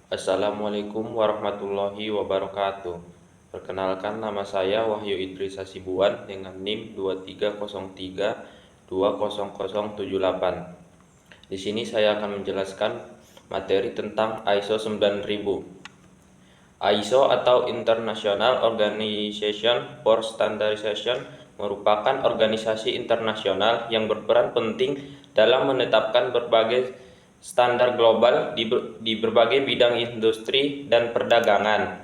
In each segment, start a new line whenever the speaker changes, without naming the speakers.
Assalamualaikum warahmatullahi wabarakatuh. Perkenalkan, nama saya Wahyu Idris Hasibuan dengan NIM 2303200078. Di sini saya akan menjelaskan materi tentang ISO 9000. ISO atau International Organization for Standardization merupakan organisasi internasional yang berperan penting dalam menetapkan berbagai standar global di berbagai bidang industri dan perdagangan.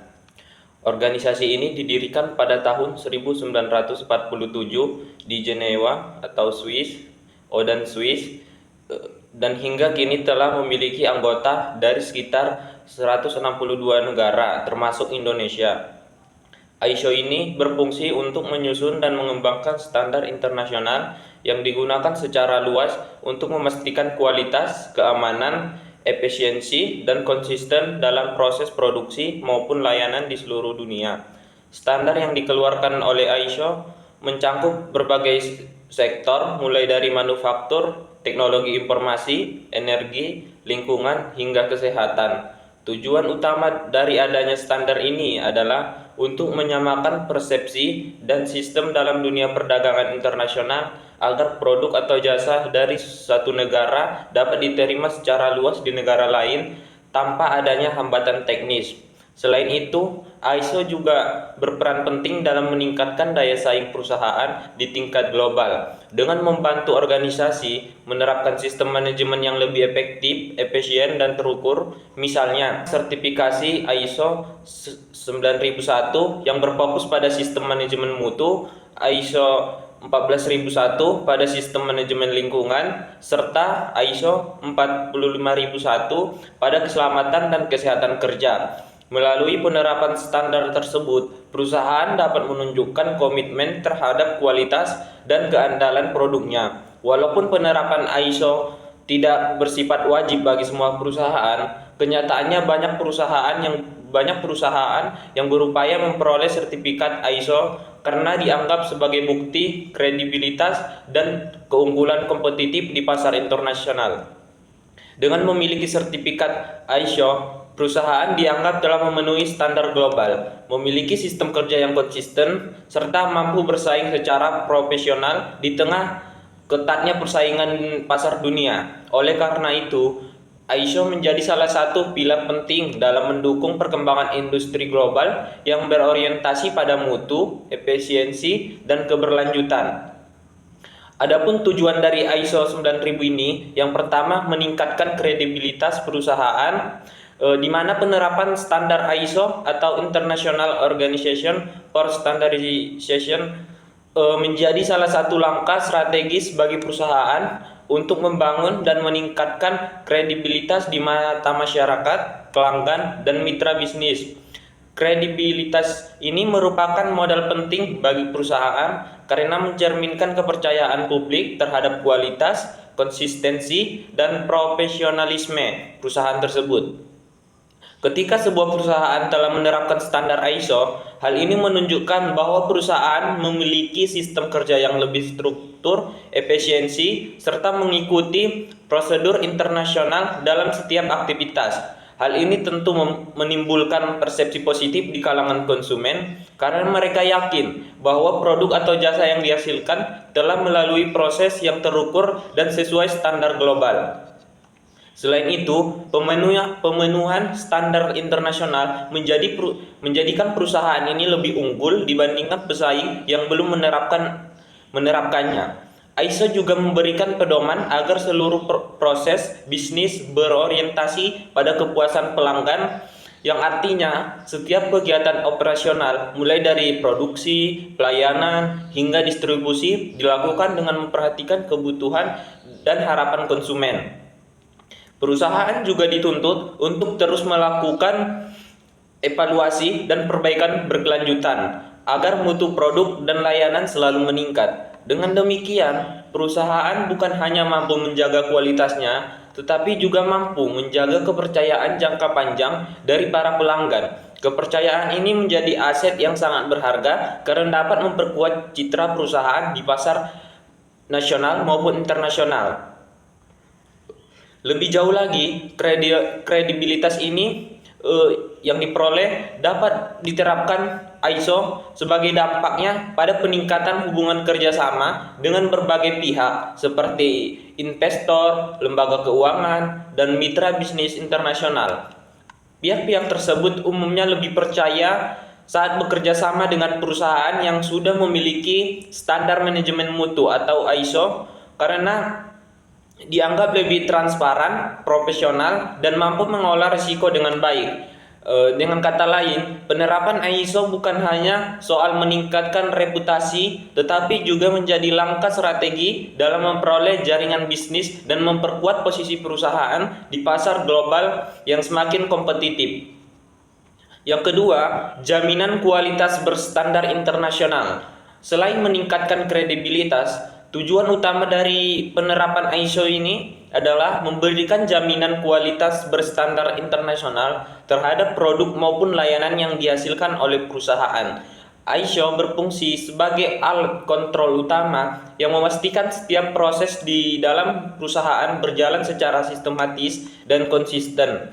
Organisasi ini didirikan pada tahun 1947 di Jenewa atau Swiss, dan hingga kini telah memiliki anggota dari sekitar 162 negara, termasuk Indonesia. ISO ini berfungsi untuk menyusun dan mengembangkan standar internasional yang digunakan secara luas untuk memastikan kualitas, keamanan, efisiensi, dan konsisten dalam proses produksi maupun layanan di seluruh dunia. Standar yang dikeluarkan oleh ISO mencakup berbagai sektor, mulai dari manufaktur, teknologi informasi, energi, lingkungan, hingga kesehatan. Tujuan utama dari adanya standar ini adalah untuk menyamakan persepsi dan sistem dalam dunia perdagangan internasional agar produk atau jasa dari satu negara dapat diterima secara luas di negara lain tanpa adanya hambatan teknis. Selain itu, ISO juga berperan penting dalam meningkatkan daya saing perusahaan di tingkat global dengan membantu organisasi menerapkan sistem manajemen yang lebih efektif, efisien, dan terukur. Misalnya, sertifikasi ISO 9001 yang berfokus pada sistem manajemen mutu, ISO 14001 pada sistem manajemen lingkungan, serta ISO 45001 pada keselamatan dan kesehatan kerja. Melalui penerapan standar tersebut, perusahaan dapat menunjukkan komitmen terhadap kualitas dan keandalan produknya. Walaupun penerapan ISO tidak bersifat wajib bagi semua perusahaan, kenyataannya banyak perusahaan yang berupaya memperoleh sertifikat ISO karena dianggap sebagai bukti kredibilitas dan keunggulan kompetitif di pasar internasional. Dengan memiliki sertifikat ISO, perusahaan dianggap telah memenuhi standar global, memiliki sistem kerja yang konsisten, serta mampu bersaing secara profesional di tengah ketatnya persaingan pasar dunia. Oleh karena itu, ISO menjadi salah satu pilar penting dalam mendukung perkembangan industri global yang berorientasi pada mutu, efisiensi, dan keberlanjutan. Adapun tujuan dari ISO 9000 ini, yang pertama meningkatkan kredibilitas perusahaan, di mana penerapan standar ISO atau International Organization for Standardization menjadi salah satu langkah strategis bagi perusahaan untuk membangun dan meningkatkan kredibilitas di mata masyarakat, pelanggan, dan mitra bisnis. Kredibilitas ini merupakan modal penting bagi perusahaan karena mencerminkan kepercayaan publik terhadap kualitas, konsistensi, dan profesionalisme perusahaan tersebut. Ketika sebuah perusahaan telah menerapkan standar ISO, hal ini menunjukkan bahwa perusahaan memiliki sistem kerja yang lebih struktur, efisiensi, serta mengikuti prosedur internasional dalam setiap aktivitas. Hal ini tentu menimbulkan persepsi positif di kalangan konsumen karena mereka yakin bahwa produk atau jasa yang dihasilkan telah melalui proses yang terukur dan sesuai standar global. Selain itu, pemenuhan standar internasional menjadikan perusahaan ini lebih unggul dibandingkan pesaing yang belum menerapkannya. ISO juga memberikan pedoman agar seluruh proses bisnis berorientasi pada kepuasan pelanggan, yang artinya setiap kegiatan operasional mulai dari produksi, pelayanan, hingga distribusi dilakukan dengan memperhatikan kebutuhan dan harapan konsumen. Perusahaan juga dituntut untuk terus melakukan evaluasi dan perbaikan berkelanjutan agar mutu produk dan layanan selalu meningkat. Dengan demikian, perusahaan bukan hanya mampu menjaga kualitasnya, tetapi juga mampu menjaga kepercayaan jangka panjang dari para pelanggan. Kepercayaan ini menjadi aset yang sangat berharga karena dapat memperkuat citra perusahaan di pasar nasional maupun internasional. Lebih jauh lagi, kredibilitas ini yang diperoleh dapat diterapkan ISO sebagai dampaknya pada peningkatan hubungan kerjasama dengan berbagai pihak seperti investor, lembaga keuangan, dan mitra bisnis internasional. Pihak-pihak tersebut umumnya lebih percaya saat bekerja sama dengan perusahaan yang sudah memiliki standar manajemen mutu atau ISO karena dianggap lebih transparan, profesional, dan mampu mengolah risiko dengan baik. Dengan kata lain, penerapan ISO bukan hanya soal meningkatkan reputasi, tetapi juga menjadi langkah strategi dalam memperoleh jaringan bisnis dan memperkuat posisi perusahaan di pasar global yang semakin kompetitif. Yang kedua, jaminan kualitas berstandar internasional. Selain meningkatkan kredibilitas, tujuan utama dari penerapan ISO ini adalah memberikan jaminan kualitas berstandar internasional terhadap produk maupun layanan yang dihasilkan oleh perusahaan. ISO berfungsi sebagai alat kontrol utama yang memastikan setiap proses di dalam perusahaan berjalan secara sistematis dan konsisten.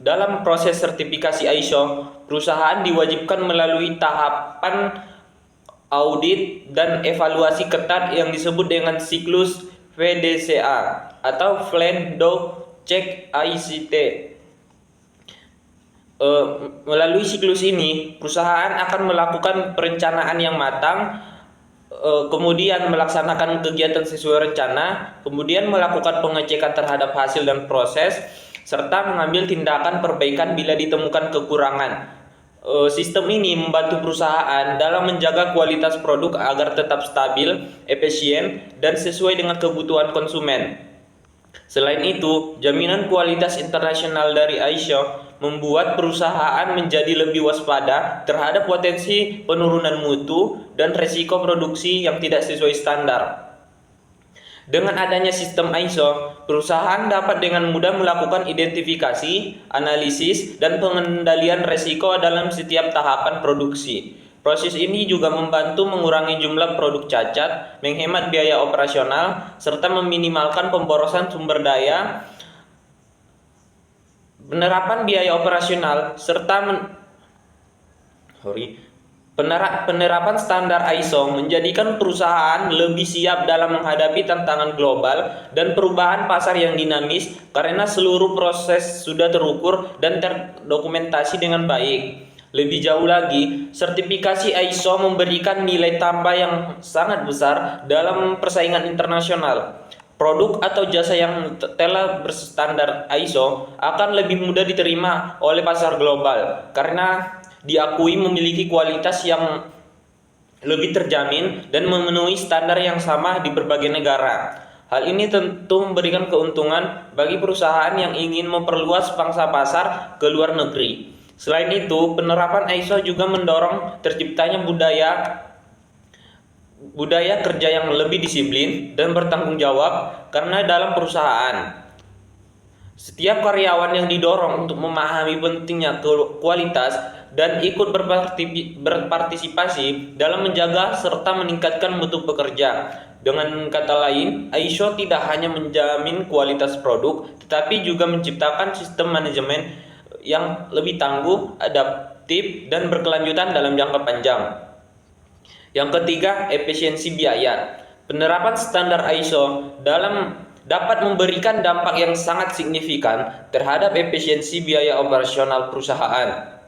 Dalam proses sertifikasi ISO, perusahaan diwajibkan melalui tahapan audit dan evaluasi ketat yang disebut dengan siklus VDCA atau Plan Do Check ICT. Melalui siklus ini, perusahaan akan melakukan perencanaan yang matang, kemudian melaksanakan kegiatan sesuai rencana, kemudian melakukan pengecekan terhadap hasil dan proses, serta mengambil tindakan perbaikan bila ditemukan kekurangan. Sistem ini membantu perusahaan dalam menjaga kualitas produk agar tetap stabil, efisien, dan sesuai dengan kebutuhan konsumen. Selain itu, jaminan kualitas internasional dari ISO membuat perusahaan menjadi lebih waspada terhadap potensi penurunan mutu dan risiko produksi yang tidak sesuai standar. Dengan adanya sistem ISO, perusahaan dapat dengan mudah melakukan identifikasi, analisis, dan pengendalian risiko dalam setiap tahapan produksi. Proses ini juga membantu mengurangi jumlah produk cacat, menghemat biaya operasional, serta meminimalkan pemborosan sumber daya. Penerapan biaya operasional serta penerapan standar ISO menjadikan perusahaan lebih siap dalam menghadapi tantangan global dan perubahan pasar yang dinamis karena seluruh proses sudah terukur dan terdokumentasi dengan baik. Lebih jauh lagi, sertifikasi ISO memberikan nilai tambah yang sangat besar dalam persaingan internasional. Produk atau jasa yang telah berstandar ISO akan lebih mudah diterima oleh pasar global karena diakui memiliki kualitas yang lebih terjamin dan memenuhi standar yang sama di berbagai negara. Hal ini tentu memberikan keuntungan bagi perusahaan yang ingin memperluas pangsa pasar ke luar negeri. Selain itu, penerapan ISO juga mendorong terciptanya budaya kerja yang lebih disiplin dan bertanggung jawab karena dalam perusahaan setiap karyawan yang didorong untuk memahami pentingnya kualitas dan ikut berpartisipasi dalam menjaga serta meningkatkan mutu pekerja. Dengan kata lain, ISO tidak hanya menjamin kualitas produk, tetapi juga menciptakan sistem manajemen yang lebih tangguh, adaptif, dan berkelanjutan dalam jangka panjang. Yang ketiga, efisiensi biaya. Penerapan standar ISO dapat memberikan dampak yang sangat signifikan terhadap efisiensi biaya operasional perusahaan.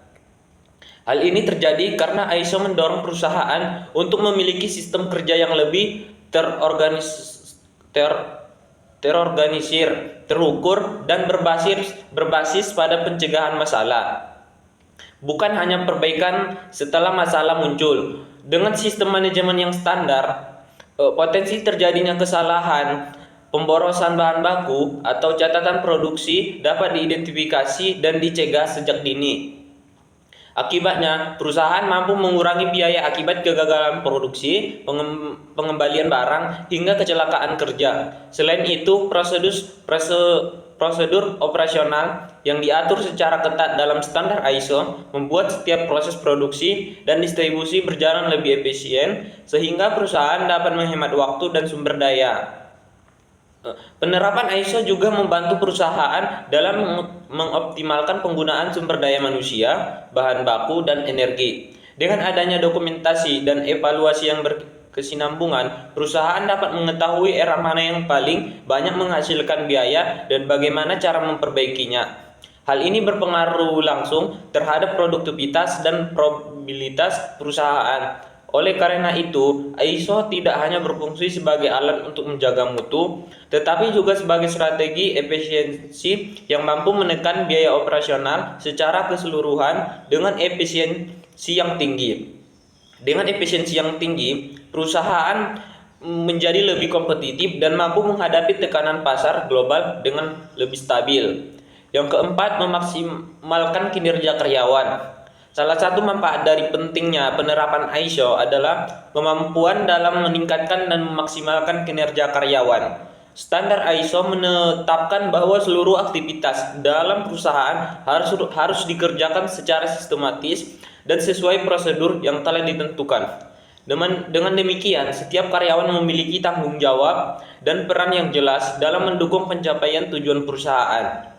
Hal ini terjadi karena ISO mendorong perusahaan untuk memiliki sistem kerja yang lebih terorganisir, terukur, dan berbasis pada pencegahan masalah, bukan hanya perbaikan setelah masalah muncul. Dengan sistem manajemen yang standar, potensi terjadinya kesalahan, pemborosan bahan baku, atau catatan produksi dapat diidentifikasi dan dicegah sejak dini. Akibatnya, perusahaan mampu mengurangi biaya akibat kegagalan produksi, pengembalian barang, hingga kecelakaan kerja. Selain itu, prosedur operasional yang diatur secara ketat dalam standar ISO membuat setiap proses produksi dan distribusi berjalan lebih efisien, sehingga perusahaan dapat menghemat waktu dan sumber daya. Penerapan ISO juga membantu perusahaan dalam mengoptimalkan penggunaan sumber daya manusia, bahan baku, dan energi. Dengan adanya dokumentasi dan evaluasi yang berkesinambungan, perusahaan dapat mengetahui era mana yang paling banyak menghasilkan biaya dan bagaimana cara memperbaikinya. Hal ini berpengaruh langsung terhadap produktivitas dan probabilitas perusahaan. Oleh karena itu, ISO tidak hanya berfungsi sebagai alat untuk menjaga mutu, tetapi juga sebagai strategi efisiensi yang mampu menekan biaya operasional secara keseluruhan dengan efisiensi yang tinggi. Dengan efisiensi yang tinggi, perusahaan menjadi lebih kompetitif dan mampu menghadapi tekanan pasar global dengan lebih stabil. Yang keempat, memaksimalkan kinerja karyawan. Salah satu manfaat dari pentingnya penerapan ISO adalah kemampuan dalam meningkatkan dan memaksimalkan kinerja karyawan. Standar ISO menetapkan bahwa seluruh aktivitas dalam perusahaan harus dikerjakan secara sistematis dan sesuai prosedur yang telah ditentukan. Dengan demikian, setiap karyawan memiliki tanggung jawab dan peran yang jelas dalam mendukung pencapaian tujuan perusahaan.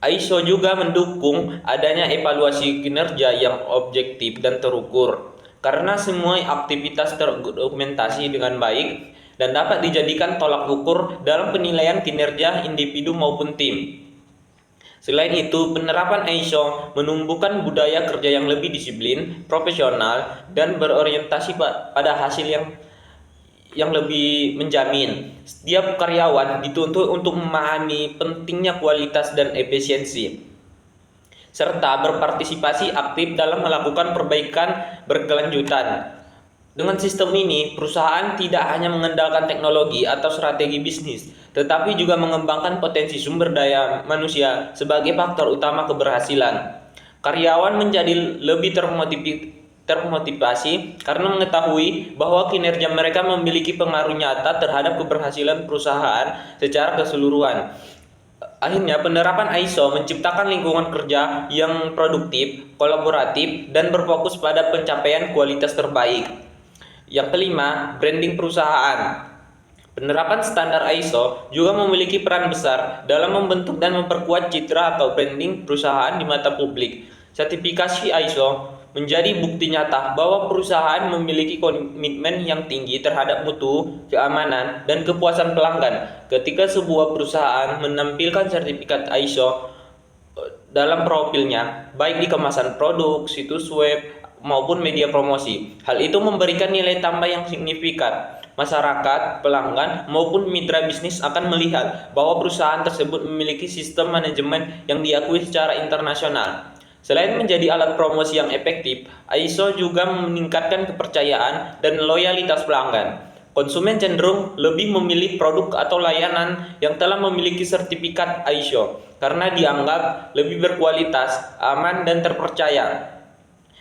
ISO juga mendukung adanya evaluasi kinerja yang objektif dan terukur, karena semua aktivitas terdokumentasi dengan baik dan dapat dijadikan tolak ukur dalam penilaian kinerja individu maupun tim. Selain itu, penerapan ISO menumbuhkan budaya kerja yang lebih disiplin, profesional, dan berorientasi pada hasil yang lebih menjamin. Setiap karyawan dituntut untuk memahami pentingnya kualitas dan efisiensi, serta berpartisipasi aktif dalam melakukan perbaikan berkelanjutan. Dengan sistem ini, perusahaan tidak hanya mengandalkan teknologi atau strategi bisnis, tetapi juga mengembangkan potensi sumber daya manusia sebagai faktor utama keberhasilan. Karyawan menjadi lebih termotivasi karena mengetahui bahwa kinerja mereka memiliki pengaruh nyata terhadap keberhasilan perusahaan secara keseluruhan. Akhirnya, penerapan ISO menciptakan lingkungan kerja yang produktif, kolaboratif, dan berfokus pada pencapaian kualitas terbaik. Yang kelima, branding perusahaan. Penerapan standar ISO juga memiliki peran besar dalam membentuk dan memperkuat citra atau branding perusahaan di mata publik. Sertifikasi ISO menjadi bukti nyata bahwa perusahaan memiliki komitmen yang tinggi terhadap mutu, keamanan, dan kepuasan pelanggan. Ketika sebuah perusahaan menampilkan sertifikat ISO dalam profilnya, baik di kemasan produk, situs web, maupun media promosi, hal itu memberikan nilai tambah yang signifikan. Masyarakat, pelanggan, maupun mitra bisnis akan melihat bahwa perusahaan tersebut memiliki sistem manajemen yang diakui secara internasional. Selain menjadi alat promosi yang efektif, ISO juga meningkatkan kepercayaan dan loyalitas pelanggan. Konsumen cenderung lebih memilih produk atau layanan yang telah memiliki sertifikat ISO karena dianggap lebih berkualitas, aman, dan terpercaya.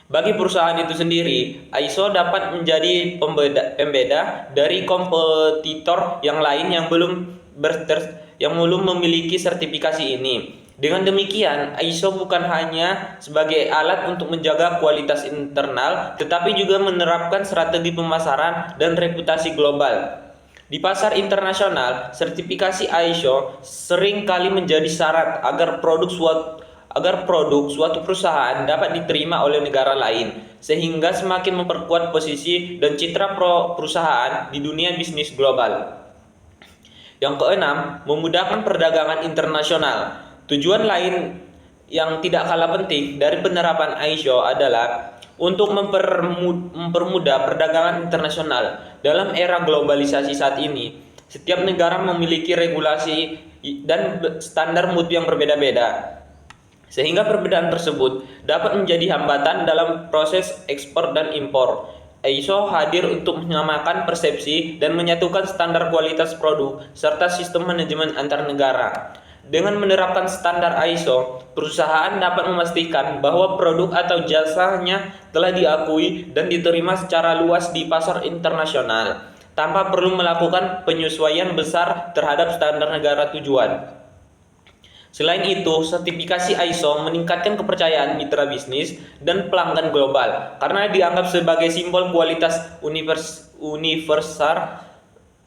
Bagi perusahaan itu sendiri, ISO dapat menjadi pembeda dari kompetitor yang lain yang belum memiliki sertifikasi ini. Dengan demikian, ISO bukan hanya sebagai alat untuk menjaga kualitas internal, tetapi juga menerapkan strategi pemasaran dan reputasi global. Di pasar internasional, sertifikasi ISO sering kali menjadi syarat agar produk suatu perusahaan dapat diterima oleh negara lain, sehingga semakin memperkuat posisi dan citra perusahaan di dunia bisnis global. Yang keenam, memudahkan perdagangan internasional. Tujuan lain yang tidak kalah penting dari penerapan ISO adalah untuk mempermudah perdagangan internasional. Dalam era globalisasi saat ini, setiap negara memiliki regulasi dan standar mutu yang berbeda-beda, sehingga perbedaan tersebut dapat menjadi hambatan dalam proses ekspor dan impor. ISO hadir untuk menyamakan persepsi dan menyatukan standar kualitas produk serta sistem manajemen antar negara. Dengan menerapkan standar ISO, perusahaan dapat memastikan bahwa produk atau jasanya telah diakui dan diterima secara luas di pasar internasional, tanpa perlu melakukan penyesuaian besar terhadap standar negara tujuan. Selain itu, sertifikasi ISO meningkatkan kepercayaan mitra bisnis dan pelanggan global karena dianggap sebagai simbol kualitas universal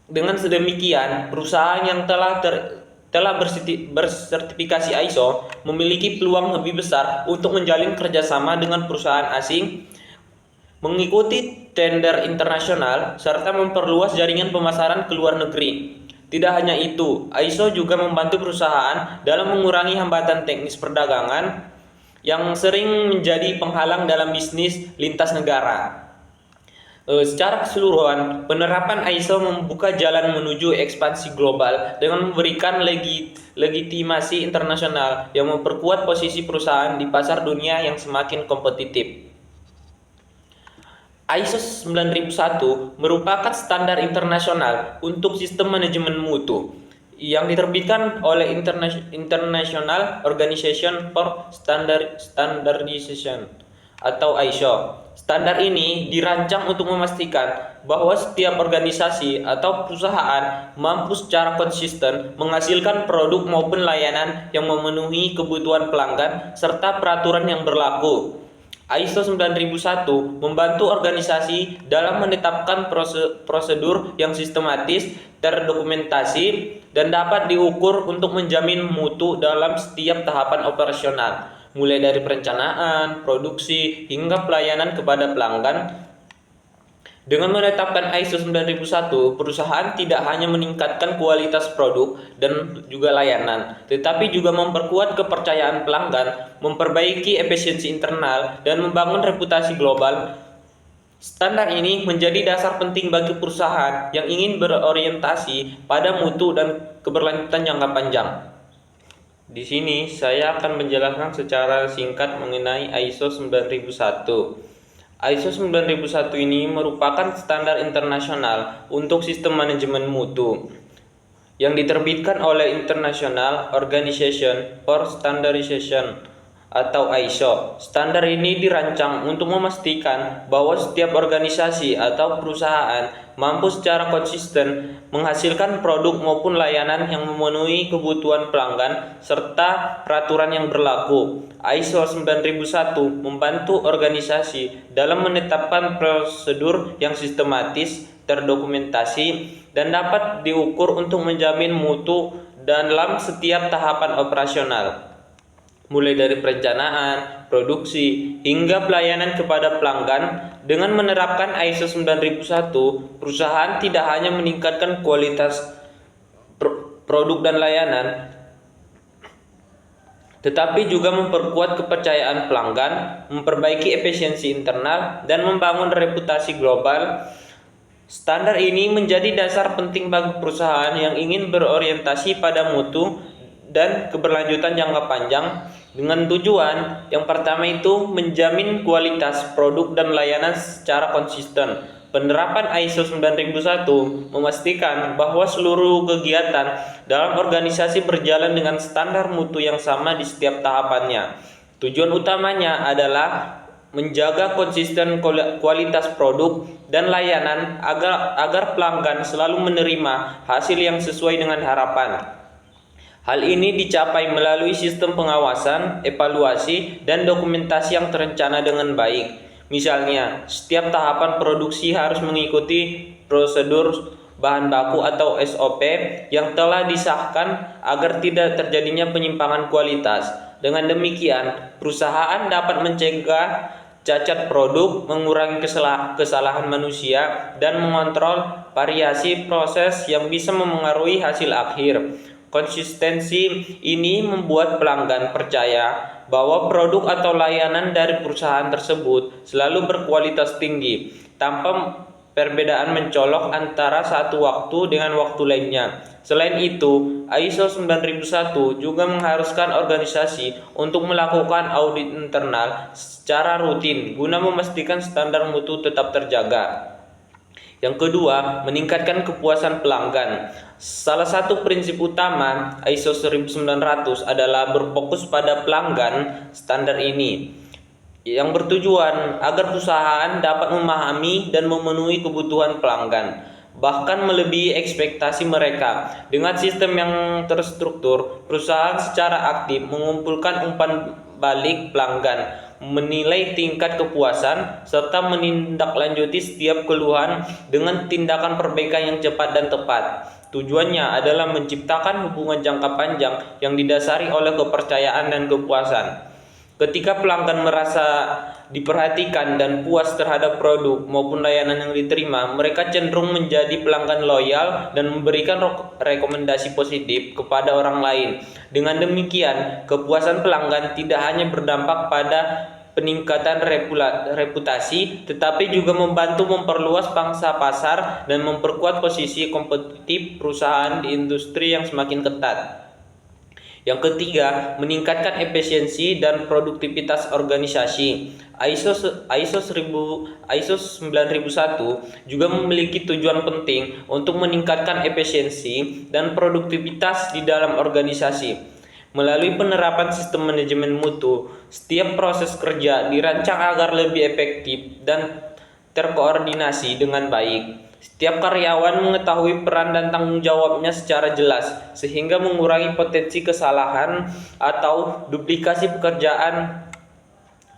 Dengan sedemikian, perusahaan yang telah bersertifikasi ISO memiliki peluang lebih besar untuk menjalin kerjasama dengan perusahaan asing, mengikuti tender internasional, serta memperluas jaringan pemasaran ke luar negeri. Tidak hanya itu, ISO juga membantu perusahaan dalam mengurangi hambatan teknis perdagangan yang sering menjadi penghalang dalam bisnis lintas negara. Secara keseluruhan, penerapan ISO membuka jalan menuju ekspansi global dengan memberikan legitimasi internasional yang memperkuat posisi perusahaan di pasar dunia yang semakin kompetitif. ISO 9001 merupakan standar internasional untuk sistem manajemen mutu yang diterbitkan oleh International Organization for Standardization atau ISO. Standar ini dirancang untuk memastikan bahwa setiap organisasi atau perusahaan mampu secara konsisten menghasilkan produk maupun layanan yang memenuhi kebutuhan pelanggan serta peraturan yang berlaku. ISO 9001 membantu organisasi dalam menetapkan prosedur yang sistematis, terdokumentasi, dan dapat diukur untuk menjamin mutu dalam setiap tahapan operasional, mulai dari perencanaan, produksi, hingga pelayanan kepada pelanggan. Dengan menetapkan ISO 9001, perusahaan tidak hanya meningkatkan kualitas produk dan juga layanan, tetapi juga memperkuat kepercayaan pelanggan, memperbaiki efisiensi internal, dan membangun reputasi global. Standar ini menjadi dasar penting bagi perusahaan yang ingin berorientasi pada mutu dan keberlanjutan jangka panjang. Di sini saya akan menjelaskan secara singkat mengenai ISO 9001. ISO 9001 ini merupakan standar internasional untuk sistem manajemen mutu yang diterbitkan oleh International Organization for Standardization atau ISO. Standar ini dirancang untuk memastikan bahwa setiap organisasi atau perusahaan mampu secara konsisten menghasilkan produk maupun layanan yang memenuhi kebutuhan pelanggan serta peraturan yang berlaku. ISO 9001 membantu organisasi dalam menetapkan prosedur yang sistematis, terdokumentasi, dan dapat diukur untuk menjamin mutu dalam setiap tahapan operasional, mulai dari perencanaan, produksi, hingga pelayanan kepada pelanggan. Dengan menerapkan ISO 9001, perusahaan tidak hanya meningkatkan kualitas produk dan layanan, tetapi juga memperkuat kepercayaan pelanggan, memperbaiki efisiensi internal, dan membangun reputasi global. Standar ini menjadi dasar penting bagi perusahaan yang ingin berorientasi pada mutu dan keberlanjutan jangka panjang, dengan tujuan yang pertama itu menjamin kualitas produk dan layanan secara konsisten. Penerapan ISO 9001 memastikan bahwa seluruh kegiatan dalam organisasi berjalan dengan standar mutu yang sama di setiap tahapannya. Tujuan utamanya adalah menjaga konsisten kualitas produk dan layanan agar pelanggan selalu menerima hasil yang sesuai dengan harapan. Hal ini dicapai melalui sistem pengawasan, evaluasi, dan dokumentasi yang terencana dengan baik. Misalnya, setiap tahapan produksi harus mengikuti prosedur bahan baku atau SOP yang telah disahkan agar tidak terjadinya penyimpangan kualitas. Dengan demikian, perusahaan dapat mencegah cacat produk, mengurangi kesalahan manusia, dan mengontrol variasi proses yang bisa memengaruhi hasil akhir. Konsistensi ini membuat pelanggan percaya bahwa produk atau layanan dari perusahaan tersebut selalu berkualitas tinggi, tanpa perbedaan mencolok antara satu waktu dengan waktu lainnya. Selain itu, ISO 9001 juga mengharuskan organisasi untuk melakukan audit internal secara rutin guna memastikan standar mutu tetap terjaga. Yang kedua, meningkatkan kepuasan pelanggan. Salah satu prinsip utama ISO 1900 adalah berfokus pada pelanggan. Standar ini yang bertujuan agar perusahaan dapat memahami dan memenuhi kebutuhan pelanggan, bahkan melebihi ekspektasi mereka. Dengan sistem yang terstruktur, perusahaan secara aktif mengumpulkan umpan balik pelanggan, menilai tingkat kepuasan, serta menindaklanjuti setiap keluhan dengan tindakan perbaikan yang cepat dan tepat. Tujuannya adalah menciptakan hubungan jangka panjang yang didasari oleh kepercayaan dan kepuasan. Ketika pelanggan merasa diperhatikan dan puas terhadap produk maupun layanan yang diterima, mereka cenderung menjadi pelanggan loyal dan memberikan rekomendasi positif kepada orang lain. Dengan demikian, kepuasan pelanggan tidak hanya berdampak pada peningkatan reputasi, tetapi juga membantu memperluas pangsa pasar dan memperkuat posisi kompetitif perusahaan di industri yang semakin ketat. Yang ketiga, meningkatkan efisiensi dan produktivitas organisasi. ISO 9001 juga memiliki tujuan penting untuk meningkatkan efisiensi dan produktivitas di dalam organisasi. Melalui penerapan sistem manajemen mutu, setiap proses kerja dirancang agar lebih efektif dan terkoordinasi dengan baik. Setiap karyawan mengetahui peran dan tanggung jawabnya secara jelas, sehingga mengurangi potensi kesalahan atau duplikasi pekerjaan.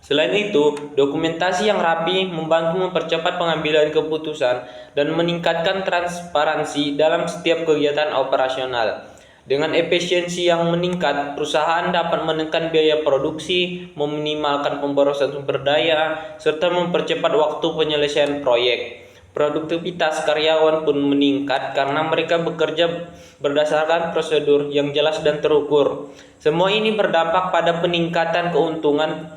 Selain itu, dokumentasi yang rapi membantu mempercepat pengambilan keputusan dan meningkatkan transparansi dalam setiap kegiatan operasional. Dengan efisiensi yang meningkat, perusahaan dapat menekan biaya produksi, meminimalkan pemborosan sumber daya, serta mempercepat waktu penyelesaian proyek. Produktivitas karyawan pun meningkat karena mereka bekerja berdasarkan prosedur yang jelas dan terukur. Semua ini berdampak pada peningkatan keuntungan.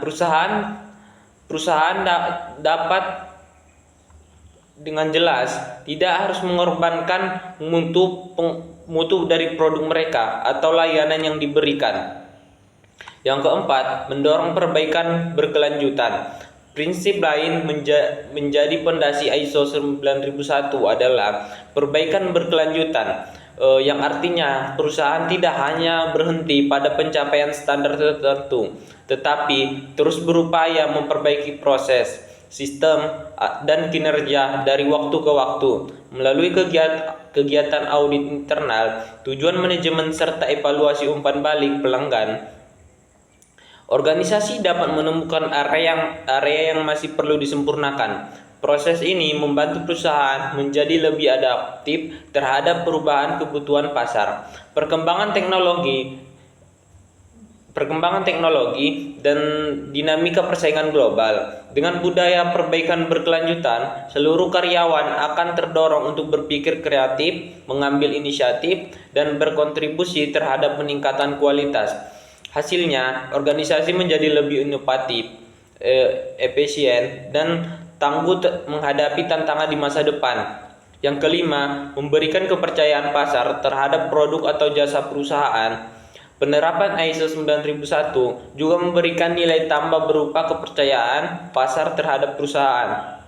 Perusahaan dapat dengan jelas tidak harus mengorbankan mutu dari produk mereka atau layanan yang diberikan. Yang keempat, mendorong perbaikan berkelanjutan. Prinsip lain menjadi pondasi ISO 9001 adalah perbaikan berkelanjutan, yang artinya perusahaan tidak hanya berhenti pada pencapaian standar tertentu, tetapi terus berupaya memperbaiki proses, sistem, dan kinerja dari waktu ke waktu. Melalui kegiatan audit internal, tujuan manajemen serta evaluasi umpan balik pelanggan, organisasi dapat menemukan area yang masih perlu disempurnakan. Proses ini membantu perusahaan menjadi lebih adaptif terhadap perubahan kebutuhan pasar, perkembangan teknologi dan dinamika persaingan global. Dengan budaya perbaikan berkelanjutan, seluruh karyawan akan terdorong untuk berpikir kreatif, mengambil inisiatif, dan berkontribusi terhadap peningkatan kualitas. Hasilnya, organisasi menjadi lebih inovatif, efisien, dan tangguh menghadapi tantangan di masa depan. Yang kelima, memberikan kepercayaan pasar terhadap produk atau jasa perusahaan. Penerapan ISO 9001 juga memberikan nilai tambah berupa kepercayaan pasar terhadap perusahaan.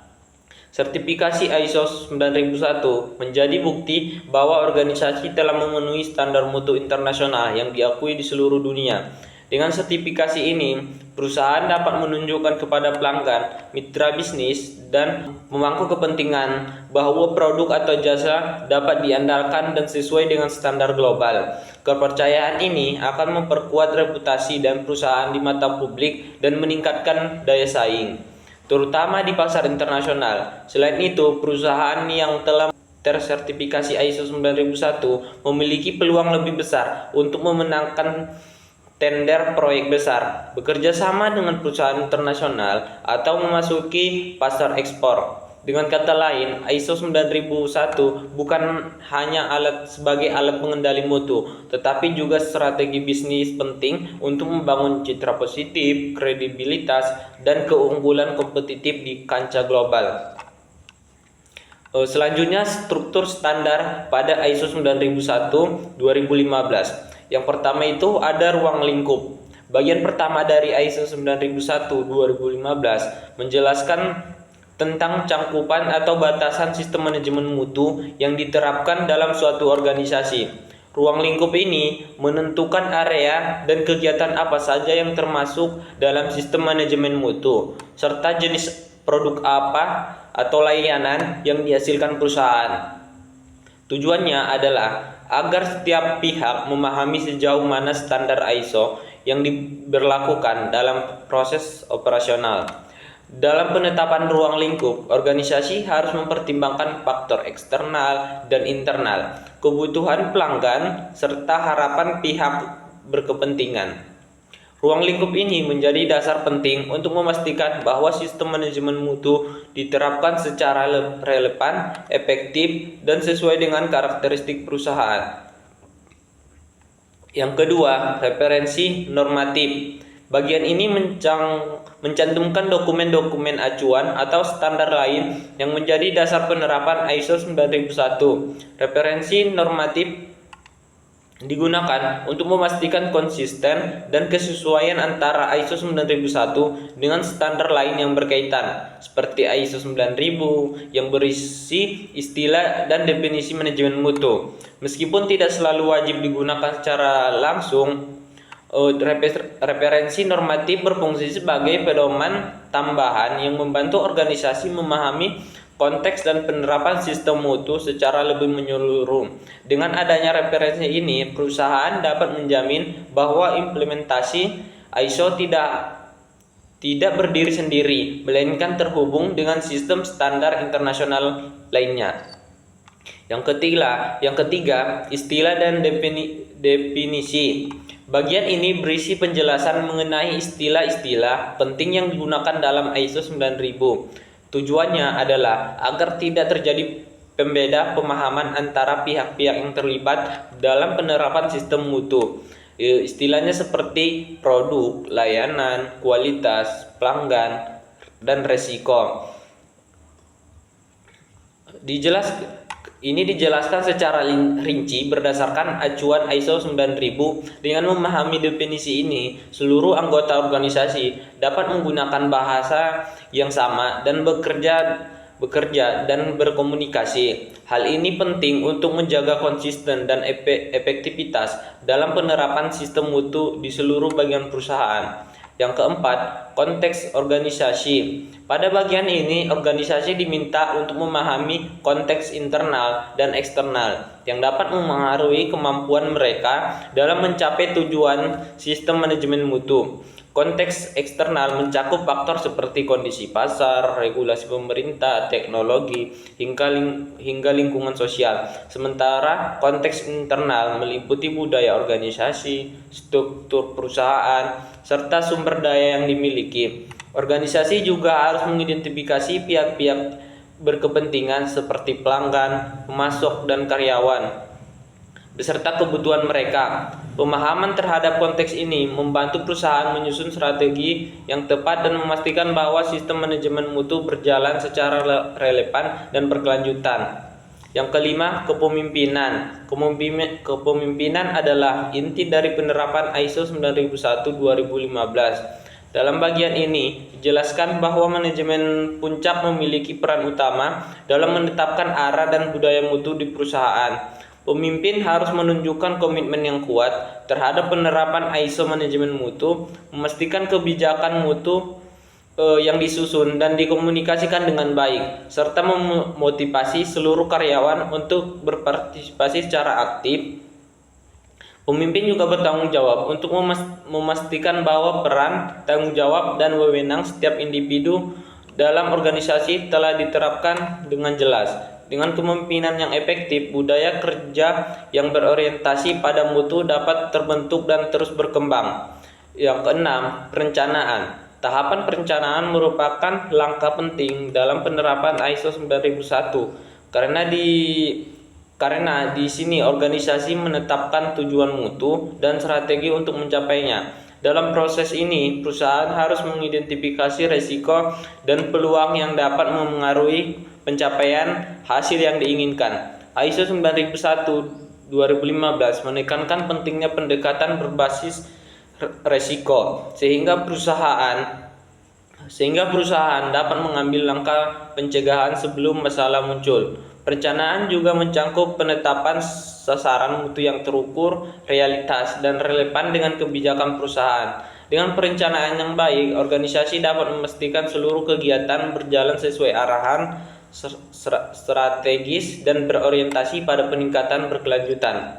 Sertifikasi ISO 9001 menjadi bukti bahwa organisasi telah memenuhi standar mutu internasional yang diakui di seluruh dunia. Dengan sertifikasi ini, perusahaan dapat menunjukkan kepada pelanggan, mitra bisnis, dan pemangku kepentingan bahwa produk atau jasa dapat diandalkan dan sesuai dengan standar global. Kepercayaan ini akan memperkuat reputasi dan perusahaan di mata publik dan meningkatkan daya saing, terutama di pasar internasional. Selain itu, perusahaan yang telah tersertifikasi ISO 9001 memiliki peluang lebih besar untuk memenangkan tender proyek besar, bekerja sama dengan perusahaan internasional, atau memasuki pasar ekspor. Dengan kata lain, ISO 9001 bukan hanya sebagai alat pengendali mutu, tetapi juga strategi bisnis penting untuk membangun citra positif, kredibilitas, dan keunggulan kompetitif di kancah global. Selanjutnya, struktur standar pada ISO 9001 2015. Yang pertama itu ada ruang lingkup. Bagian pertama dari ISO 9001 2015 menjelaskan tentang cangkupan atau batasan sistem manajemen mutu yang diterapkan dalam suatu organisasi. Ruang lingkup ini menentukan area dan kegiatan apa saja yang termasuk dalam sistem manajemen mutu, serta jenis produk apa atau layanan yang dihasilkan perusahaan. Tujuannya adalah agar setiap pihak memahami sejauh mana standar ISO yang diberlakukan dalam proses operasional. Dalam penetapan ruang lingkup, organisasi harus mempertimbangkan faktor eksternal dan internal, kebutuhan pelanggan, serta harapan pihak berkepentingan. Ruang lingkup ini menjadi dasar penting untuk memastikan bahwa sistem manajemen mutu diterapkan secara relevan, efektif, dan sesuai dengan karakteristik perusahaan. Yang kedua, referensi normatif. Bagian ini mencantumkan dokumen-dokumen acuan atau standar lain yang menjadi dasar penerapan ISO 9001. Referensi normatif digunakan untuk memastikan konsisten dan kesesuaian antara ISO 9001 dengan standar lain yang berkaitan, seperti ISO 9000 yang berisi istilah dan definisi manajemen mutu. Meskipun tidak selalu wajib digunakan secara langsung, referensi normatif berfungsi sebagai pedoman tambahan yang membantu organisasi memahami konteks dan penerapan sistem mutu secara lebih menyeluruh. Dengan adanya referensi ini, perusahaan dapat menjamin bahwa implementasi ISO tidak berdiri sendiri, melainkan terhubung dengan sistem standar internasional lainnya. Yang ketiga, istilah dan definisi. Bagian ini berisi penjelasan mengenai istilah-istilah penting yang digunakan dalam ISO 9000. Tujuannya adalah agar tidak terjadi pembeda pemahaman antara pihak-pihak yang terlibat dalam penerapan sistem mutu. Istilahnya seperti produk, layanan, kualitas, pelanggan, dan resiko. Ini dijelaskan secara rinci berdasarkan acuan ISO 9000. Dengan memahami definisi ini, seluruh anggota organisasi dapat menggunakan bahasa yang sama dan bekerja dan berkomunikasi. Hal ini penting untuk menjaga konsisten dan efektivitas dalam penerapan sistem mutu di seluruh bagian perusahaan. Yang keempat, konteks organisasi. Pada bagian ini, organisasi diminta untuk memahami konteks internal dan eksternal yang dapat mempengaruhi kemampuan mereka dalam mencapai tujuan sistem manajemen mutu. Konteks eksternal mencakup faktor seperti kondisi pasar, regulasi pemerintah, teknologi, hingga lingkungan sosial. Sementara konteks internal meliputi budaya organisasi, struktur perusahaan, serta sumber daya yang dimiliki. Organisasi juga harus mengidentifikasi pihak-pihak berkepentingan seperti pelanggan, pemasok, dan karyawan, beserta kebutuhan mereka. Pemahaman terhadap konteks ini membantu perusahaan menyusun strategi yang tepat dan memastikan bahwa sistem manajemen mutu berjalan secara relevan dan berkelanjutan. Yang kelima, kepemimpinan. Kepemimpinan adalah inti dari penerapan ISO 9001-2015. Dalam bagian ini, dijelaskan bahwa manajemen puncak memiliki peran utama dalam menetapkan arah dan budaya mutu di perusahaan. Pemimpin harus menunjukkan komitmen yang kuat terhadap penerapan ISO manajemen mutu, memastikan kebijakan mutu yang disusun dan dikomunikasikan dengan baik, serta memotivasi seluruh karyawan untuk berpartisipasi secara aktif. Pemimpin juga bertanggung jawab untuk memastikan bahwa peran, tanggung jawab, dan wewenang setiap individu dalam organisasi telah diterapkan dengan jelas. Dengan kepemimpinan yang efektif, budaya kerja yang berorientasi pada mutu dapat terbentuk dan terus berkembang. Yang keenam, perencanaan. Tahapan perencanaan merupakan langkah penting dalam penerapan ISO 9001 karena di sini organisasi menetapkan tujuan mutu dan strategi untuk mencapainya. Dalam proses ini, perusahaan harus mengidentifikasi risiko dan peluang yang dapat memengaruhi pencapaian hasil yang diinginkan. ISO 9001-2015 menekankan pentingnya pendekatan berbasis risiko sehingga perusahaan dapat mengambil langkah pencegahan sebelum masalah muncul. Perencanaan juga mencakup penetapan sasaran mutu yang terukur, realitas, dan relevan dengan kebijakan perusahaan. Dengan perencanaan yang baik, organisasi dapat memastikan seluruh kegiatan berjalan sesuai arahan strategis dan berorientasi pada peningkatan berkelanjutan.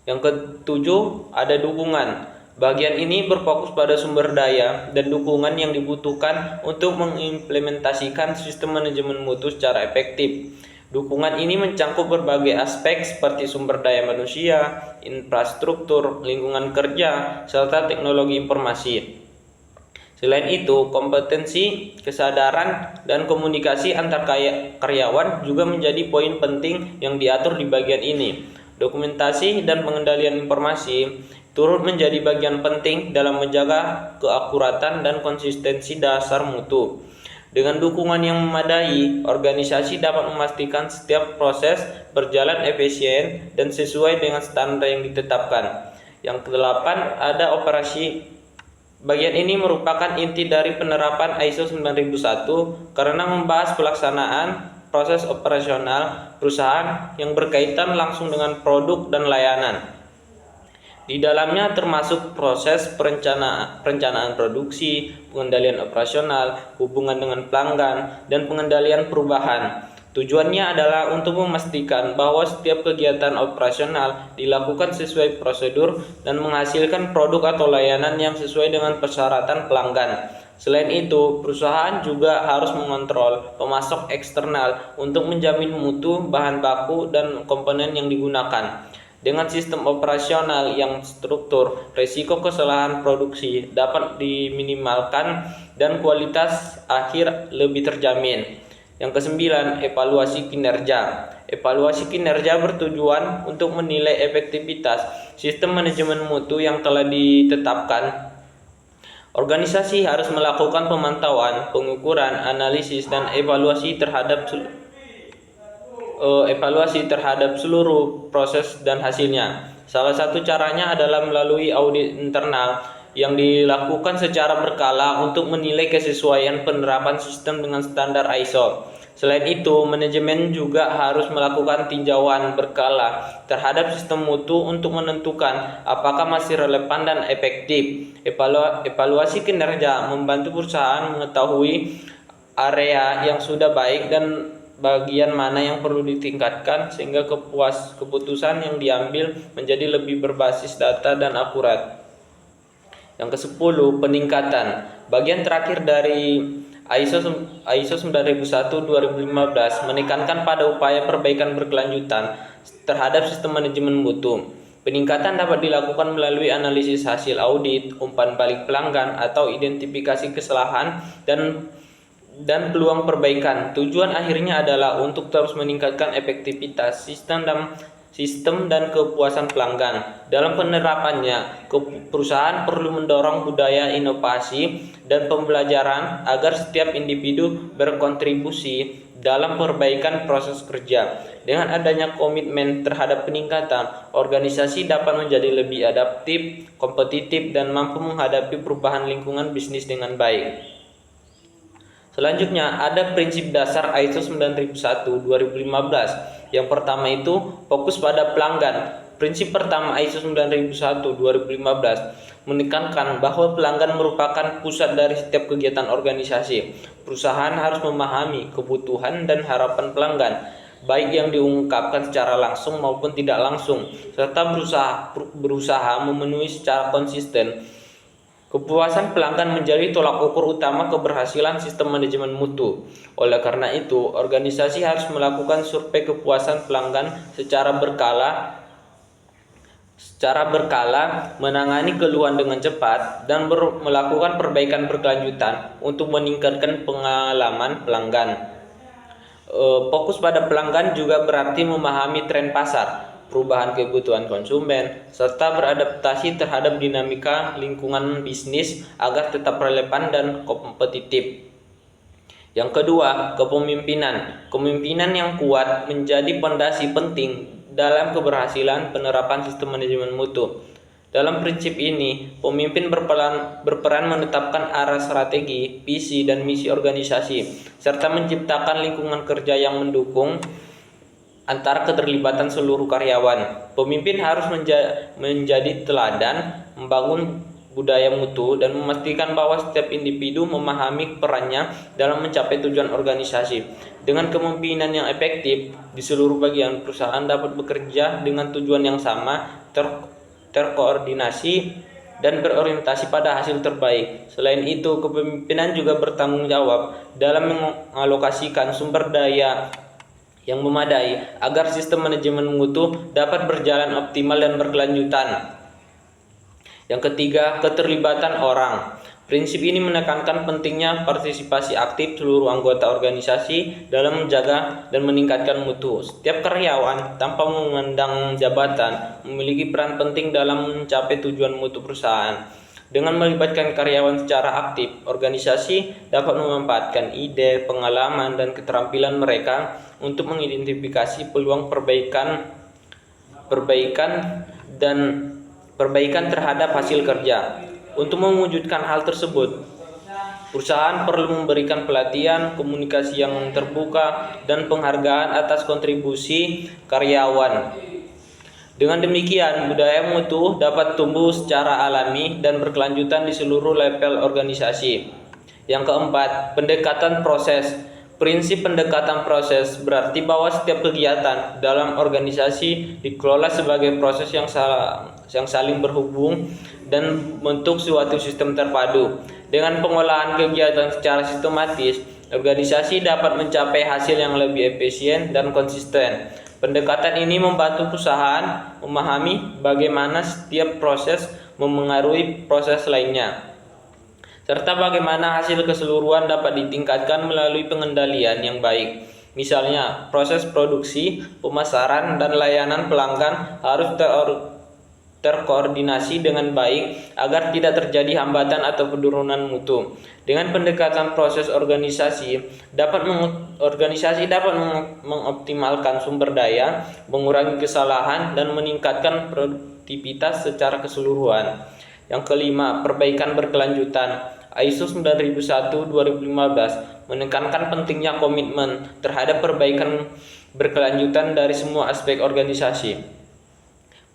Yang ketujuh, ada dukungan. Bagian ini berfokus pada sumber daya dan dukungan yang dibutuhkan untuk mengimplementasikan sistem manajemen mutu secara efektif. Dukungan ini mencakup berbagai aspek seperti sumber daya manusia, infrastruktur, lingkungan kerja, serta teknologi informasi. Selain itu, kompetensi, kesadaran, dan komunikasi antar karyawan juga menjadi poin penting yang diatur di bagian ini. Dokumentasi dan pengendalian informasi turut menjadi bagian penting dalam menjaga keakuratan dan konsistensi dasar mutu. Dengan dukungan yang memadai, organisasi dapat memastikan setiap proses berjalan efisien dan sesuai dengan standar yang ditetapkan. Yang kedelapan, ada operasi. Bagian ini merupakan inti dari penerapan ISO 9001 karena membahas pelaksanaan proses operasional perusahaan yang berkaitan langsung dengan produk dan layanan. Di dalamnya termasuk proses perencanaan produksi, pengendalian operasional, hubungan dengan pelanggan, dan pengendalian perubahan. Tujuannya adalah untuk memastikan bahwa setiap kegiatan operasional dilakukan sesuai prosedur dan menghasilkan produk atau layanan yang sesuai dengan persyaratan pelanggan. Selain itu, perusahaan juga harus mengontrol pemasok eksternal untuk menjamin mutu bahan baku dan komponen yang digunakan. Dengan sistem operasional yang struktur, risiko kesalahan produksi dapat diminimalkan dan kualitas akhir lebih terjamin. Yang kesembilan, evaluasi kinerja. Evaluasi kinerja bertujuan untuk menilai efektivitas sistem manajemen mutu yang telah ditetapkan. Organisasi harus melakukan pemantauan, pengukuran, analisis, dan evaluasi terhadap seluruh proses dan hasilnya. Salah satu caranya adalah melalui audit internal yang dilakukan secara berkala untuk menilai kesesuaian penerapan sistem dengan standar ISO. Selain itu, manajemen juga harus melakukan tinjauan berkala terhadap sistem mutu untuk menentukan apakah masih relevan dan efektif. Evaluasi kinerja membantu perusahaan mengetahui area yang sudah baik dan bagian mana yang perlu ditingkatkan sehingga keputusan yang diambil menjadi lebih berbasis data dan akurat. Yang ke-10, peningkatan. Bagian terakhir dari ISO 9001-2015 menekankan pada upaya perbaikan berkelanjutan terhadap sistem manajemen mutu. Peningkatan dapat dilakukan melalui analisis hasil audit, umpan balik pelanggan, atau identifikasi kesalahan dan peluang perbaikan. Tujuan akhirnya adalah untuk terus meningkatkan efektivitas sistem dan kepuasan pelanggan. Dalam penerapannya, perusahaan perlu mendorong budaya inovasi dan pembelajaran agar setiap individu berkontribusi dalam perbaikan proses kerja. Dengan adanya komitmen terhadap peningkatan, organisasi dapat menjadi lebih adaptif, kompetitif, dan mampu menghadapi perubahan lingkungan bisnis dengan baik. Selanjutnya, ada prinsip dasar ISO 9001-2015. Yang pertama itu fokus pada pelanggan. Prinsip pertama ISO 9001-2015 menekankan bahwa pelanggan merupakan pusat dari setiap kegiatan organisasi. Perusahaan harus memahami kebutuhan dan harapan pelanggan, baik yang diungkapkan secara langsung maupun tidak langsung, serta berusaha memenuhi secara konsisten. Kepuasan pelanggan menjadi tolak ukur utama keberhasilan sistem manajemen mutu. Oleh karena itu, organisasi harus melakukan survei kepuasan pelanggan secara berkala, menangani keluhan dengan cepat, dan melakukan perbaikan berkelanjutan untuk meningkatkan pengalaman pelanggan. Fokus pada pelanggan juga berarti memahami tren pasar, perubahan kebutuhan konsumen, serta beradaptasi terhadap dinamika lingkungan bisnis agar tetap relevan dan kompetitif. Yang kedua, kepemimpinan. Kepemimpinan yang kuat menjadi pondasi penting dalam keberhasilan penerapan sistem manajemen mutu. Dalam prinsip ini, pemimpin berperan menetapkan arah strategi, visi, dan misi organisasi, serta menciptakan lingkungan kerja yang mendukung antara keterlibatan seluruh karyawan. Pemimpin harus menjadi teladan, membangun budaya mutu, dan memastikan bahwa setiap individu memahami perannya dalam mencapai tujuan organisasi. Dengan kepemimpinan yang efektif, di seluruh bagian perusahaan dapat bekerja dengan tujuan yang sama, terkoordinasi, dan berorientasi pada hasil terbaik. Selain itu, kepemimpinan juga bertanggung jawab dalam mengalokasikan sumber daya yang memadai agar sistem manajemen mutu dapat berjalan optimal dan berkelanjutan. Yang ketiga, keterlibatan orang. Prinsip ini menekankan pentingnya partisipasi aktif seluruh anggota organisasi dalam menjaga dan meningkatkan mutu. Setiap karyawan, tanpa memandang jabatan, memiliki peran penting dalam mencapai tujuan mutu perusahaan. Dengan melibatkan karyawan secara aktif, organisasi dapat memanfaatkan ide, pengalaman, dan keterampilan mereka untuk mengidentifikasi peluang perbaikan terhadap hasil kerja. Untuk mewujudkan hal tersebut, perusahaan perlu memberikan pelatihan, komunikasi yang terbuka, dan penghargaan atas kontribusi karyawan. Dengan demikian, budaya mutu dapat tumbuh secara alami dan berkelanjutan di seluruh level organisasi. Yang keempat, pendekatan proses. Prinsip pendekatan proses berarti bahwa setiap kegiatan dalam organisasi dikelola sebagai proses yang saling berhubung dan membentuk suatu sistem terpadu. Dengan pengolahan kegiatan secara sistematis, organisasi dapat mencapai hasil yang lebih efisien dan konsisten. Pendekatan ini membantu perusahaan memahami bagaimana setiap proses memengaruhi proses lainnya, serta bagaimana hasil keseluruhan dapat ditingkatkan melalui pengendalian yang baik. Misalnya, proses produksi, pemasaran, dan layanan pelanggan harus terkoordinasi dengan baik agar tidak terjadi hambatan atau penurunan mutu. Dengan pendekatan proses, organisasi dapat mengoptimalkan sumber daya, mengurangi kesalahan, dan meningkatkan produktivitas secara keseluruhan. Yang kelima, perbaikan berkelanjutan. ISO 9001/2015 menekankan pentingnya komitmen terhadap perbaikan berkelanjutan dari semua aspek organisasi.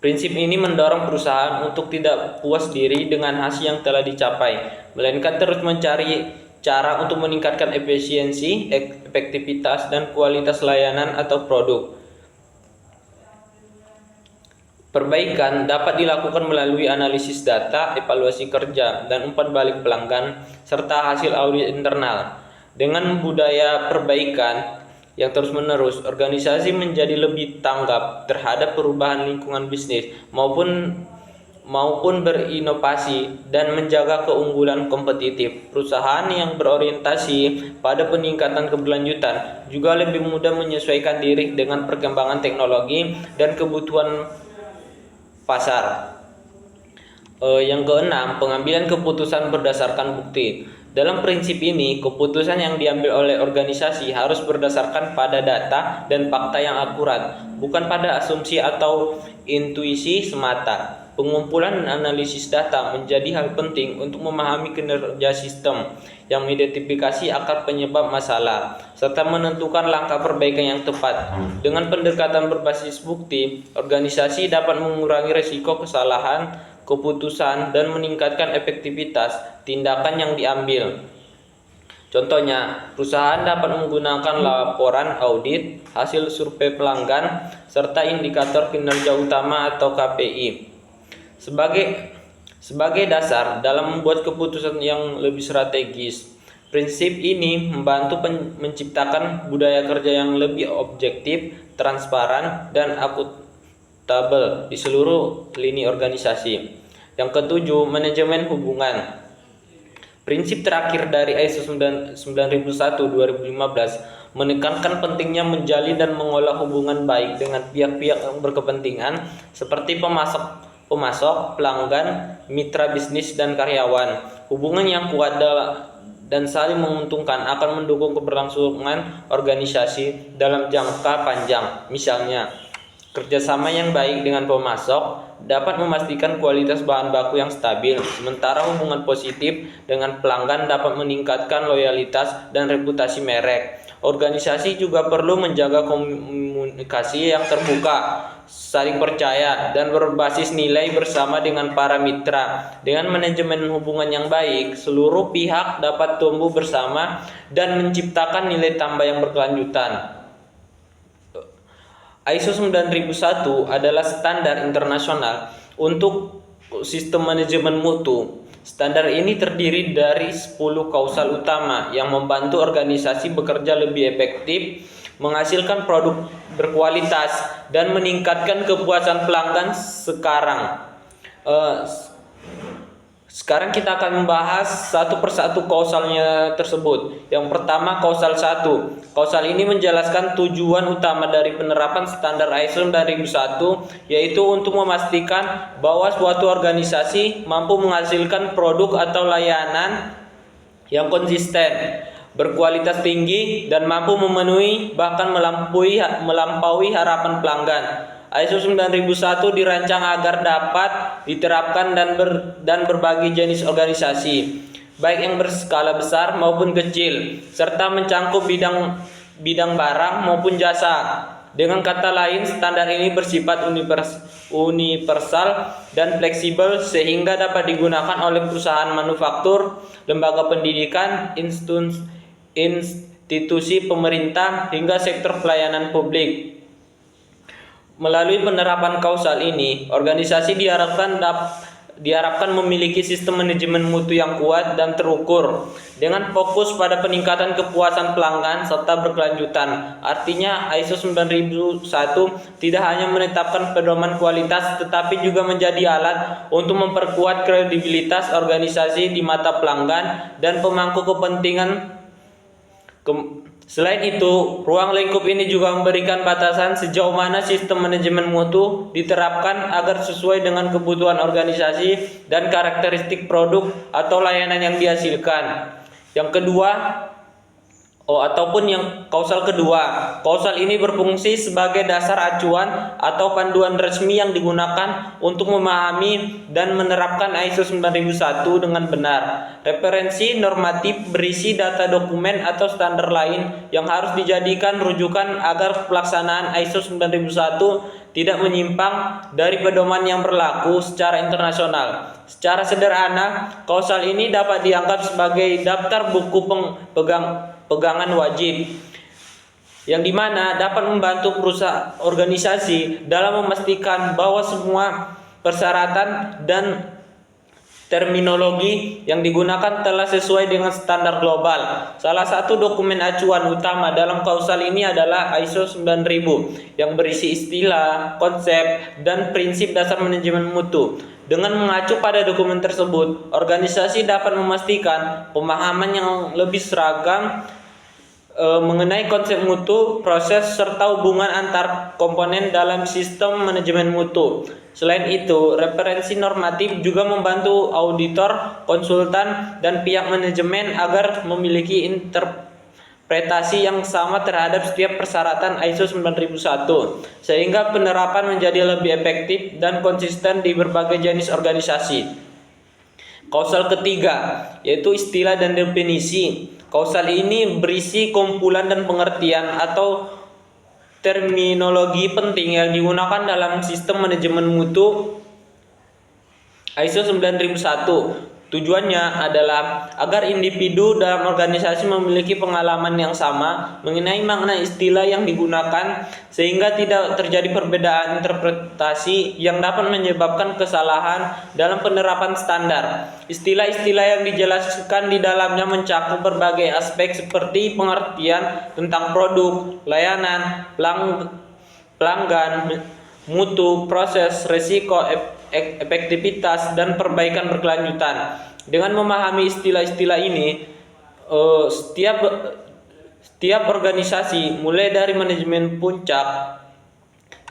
Prinsip ini mendorong perusahaan untuk tidak puas diri dengan hasil yang telah dicapai, melainkan terus mencari cara untuk meningkatkan efisiensi, efektivitas, dan kualitas layanan atau produk. Perbaikan dapat dilakukan melalui analisis data, evaluasi kerja, dan umpan balik pelanggan, serta hasil audit internal. Dengan budaya perbaikan yang terus-menerus, organisasi menjadi lebih tanggap terhadap perubahan lingkungan bisnis maupun berinovasi dan menjaga keunggulan kompetitif. Perusahaan yang berorientasi pada peningkatan keberlanjutan juga lebih mudah menyesuaikan diri dengan perkembangan teknologi dan kebutuhan pasar. Yang keenam, pengambilan keputusan berdasarkan bukti. Dalam prinsip ini, keputusan yang diambil oleh organisasi harus berdasarkan pada data dan fakta yang akurat, bukan pada asumsi atau intuisi semata. Pengumpulan dan analisis data menjadi hal penting untuk memahami kinerja sistem, yang mengidentifikasi akar penyebab masalah, serta menentukan langkah perbaikan yang tepat. Dengan pendekatan berbasis bukti, organisasi dapat mengurangi risiko kesalahan keputusan dan meningkatkan efektivitas tindakan yang diambil. Contohnya, perusahaan dapat menggunakan laporan audit, hasil survei pelanggan, serta indikator kinerja utama atau KPI sebagai dasar dalam membuat keputusan yang lebih strategis. Prinsip ini membantu menciptakan budaya kerja yang lebih objektif, transparan, dan akuntabel di seluruh lini organisasi. Yang ketujuh, manajemen hubungan. Prinsip terakhir dari ISO 9001/2015 menekankan pentingnya menjalin dan mengolah hubungan baik dengan pihak-pihak yang berkepentingan seperti pemasok, pelanggan, mitra bisnis, dan karyawan. Hubungan yang kuat dan saling menguntungkan akan mendukung keberlangsungan organisasi dalam jangka panjang. Misalnya, kerjasama yang baik dengan pemasok dapat memastikan kualitas bahan baku yang stabil, sementara hubungan positif dengan pelanggan dapat meningkatkan loyalitas dan reputasi merek. Organisasi juga perlu menjaga komunikasi yang terbuka, saling percaya, dan berbasis nilai bersama dengan para mitra. Dengan manajemen hubungan yang baik, seluruh pihak dapat tumbuh bersama dan menciptakan nilai tambah yang berkelanjutan. ISO 9001 adalah standar internasional untuk sistem manajemen mutu. Standar ini terdiri dari 10 kausal utama yang membantu organisasi bekerja lebih efektif, menghasilkan produk berkualitas, dan meningkatkan kepuasan pelanggan. Sekarang kita akan membahas satu persatu kausalnya tersebut. Yang pertama, kausal 1. Kausal ini menjelaskan tujuan utama dari penerapan standar ISO 9001, yaitu untuk memastikan bahwa suatu organisasi mampu menghasilkan produk atau layanan yang konsisten, berkualitas tinggi, dan mampu memenuhi bahkan melampaui harapan pelanggan. ISO 9001 dirancang agar dapat diterapkan dan berbagai jenis organisasi, baik yang berskala besar maupun kecil, serta mencakup bidang barang maupun jasa. Dengan kata lain, standar ini bersifat universal dan fleksibel sehingga dapat digunakan oleh perusahaan manufaktur, lembaga pendidikan, institusi pemerintah, hingga sektor pelayanan publik. Melalui penerapan kausal ini, organisasi diharapkan memiliki sistem manajemen mutu yang kuat dan terukur, dengan fokus pada peningkatan kepuasan pelanggan serta berkelanjutan. Artinya, ISO 9001 tidak hanya menetapkan pedoman kualitas, tetapi juga menjadi alat untuk memperkuat kredibilitas organisasi di mata pelanggan dan pemangku kepentingan. Selain itu, ruang lingkup ini juga memberikan batasan sejauh mana sistem manajemen mutu diterapkan agar sesuai dengan kebutuhan organisasi dan karakteristik produk atau layanan yang dihasilkan. Kausal kedua. Kausal ini berfungsi sebagai dasar acuan atau panduan resmi yang digunakan untuk memahami dan menerapkan ISO 9001 dengan benar. Referensi normatif berisi data dokumen atau standar lain yang harus dijadikan rujukan agar pelaksanaan ISO 9001 tidak menyimpang dari pedoman yang berlaku secara internasional. Secara sederhana, kausal ini dapat dianggap sebagai daftar buku pegangan wajib, yang dimana dapat membantu perusahaan organisasi dalam memastikan bahwa semua persyaratan dan terminologi yang digunakan telah sesuai dengan standar global. Salah satu dokumen acuan utama dalam kausal ini adalah ISO 9000 yang berisi istilah, konsep, dan prinsip dasar manajemen mutu. Dengan mengacu pada dokumen tersebut, organisasi dapat memastikan pemahaman yang lebih seragam mengenai konsep mutu, proses, serta hubungan antar komponen dalam sistem manajemen mutu. Selain itu, referensi normatif juga membantu auditor, konsultan, dan pihak manajemen agar memiliki interpretasi yang sama terhadap setiap persyaratan ISO 9001, sehingga penerapan menjadi lebih efektif dan konsisten di berbagai jenis organisasi. Kausal ketiga, yaitu istilah dan definisi. Kausal ini berisi kumpulan dan pengertian atau terminologi penting yang digunakan dalam sistem manajemen mutu ISO 9001. Tujuannya adalah agar individu dalam organisasi memiliki pengalaman yang sama mengenai makna istilah yang digunakan, sehingga tidak terjadi perbedaan interpretasi yang dapat menyebabkan kesalahan dalam penerapan standar. Istilah-istilah yang dijelaskan di dalamnya mencakup berbagai aspek seperti pengertian tentang produk, layanan, pelanggan, mutu, proses, risiko, efektivitas, dan perbaikan berkelanjutan. Dengan memahami istilah-istilah ini, setiap organisasi, mulai dari manajemen puncak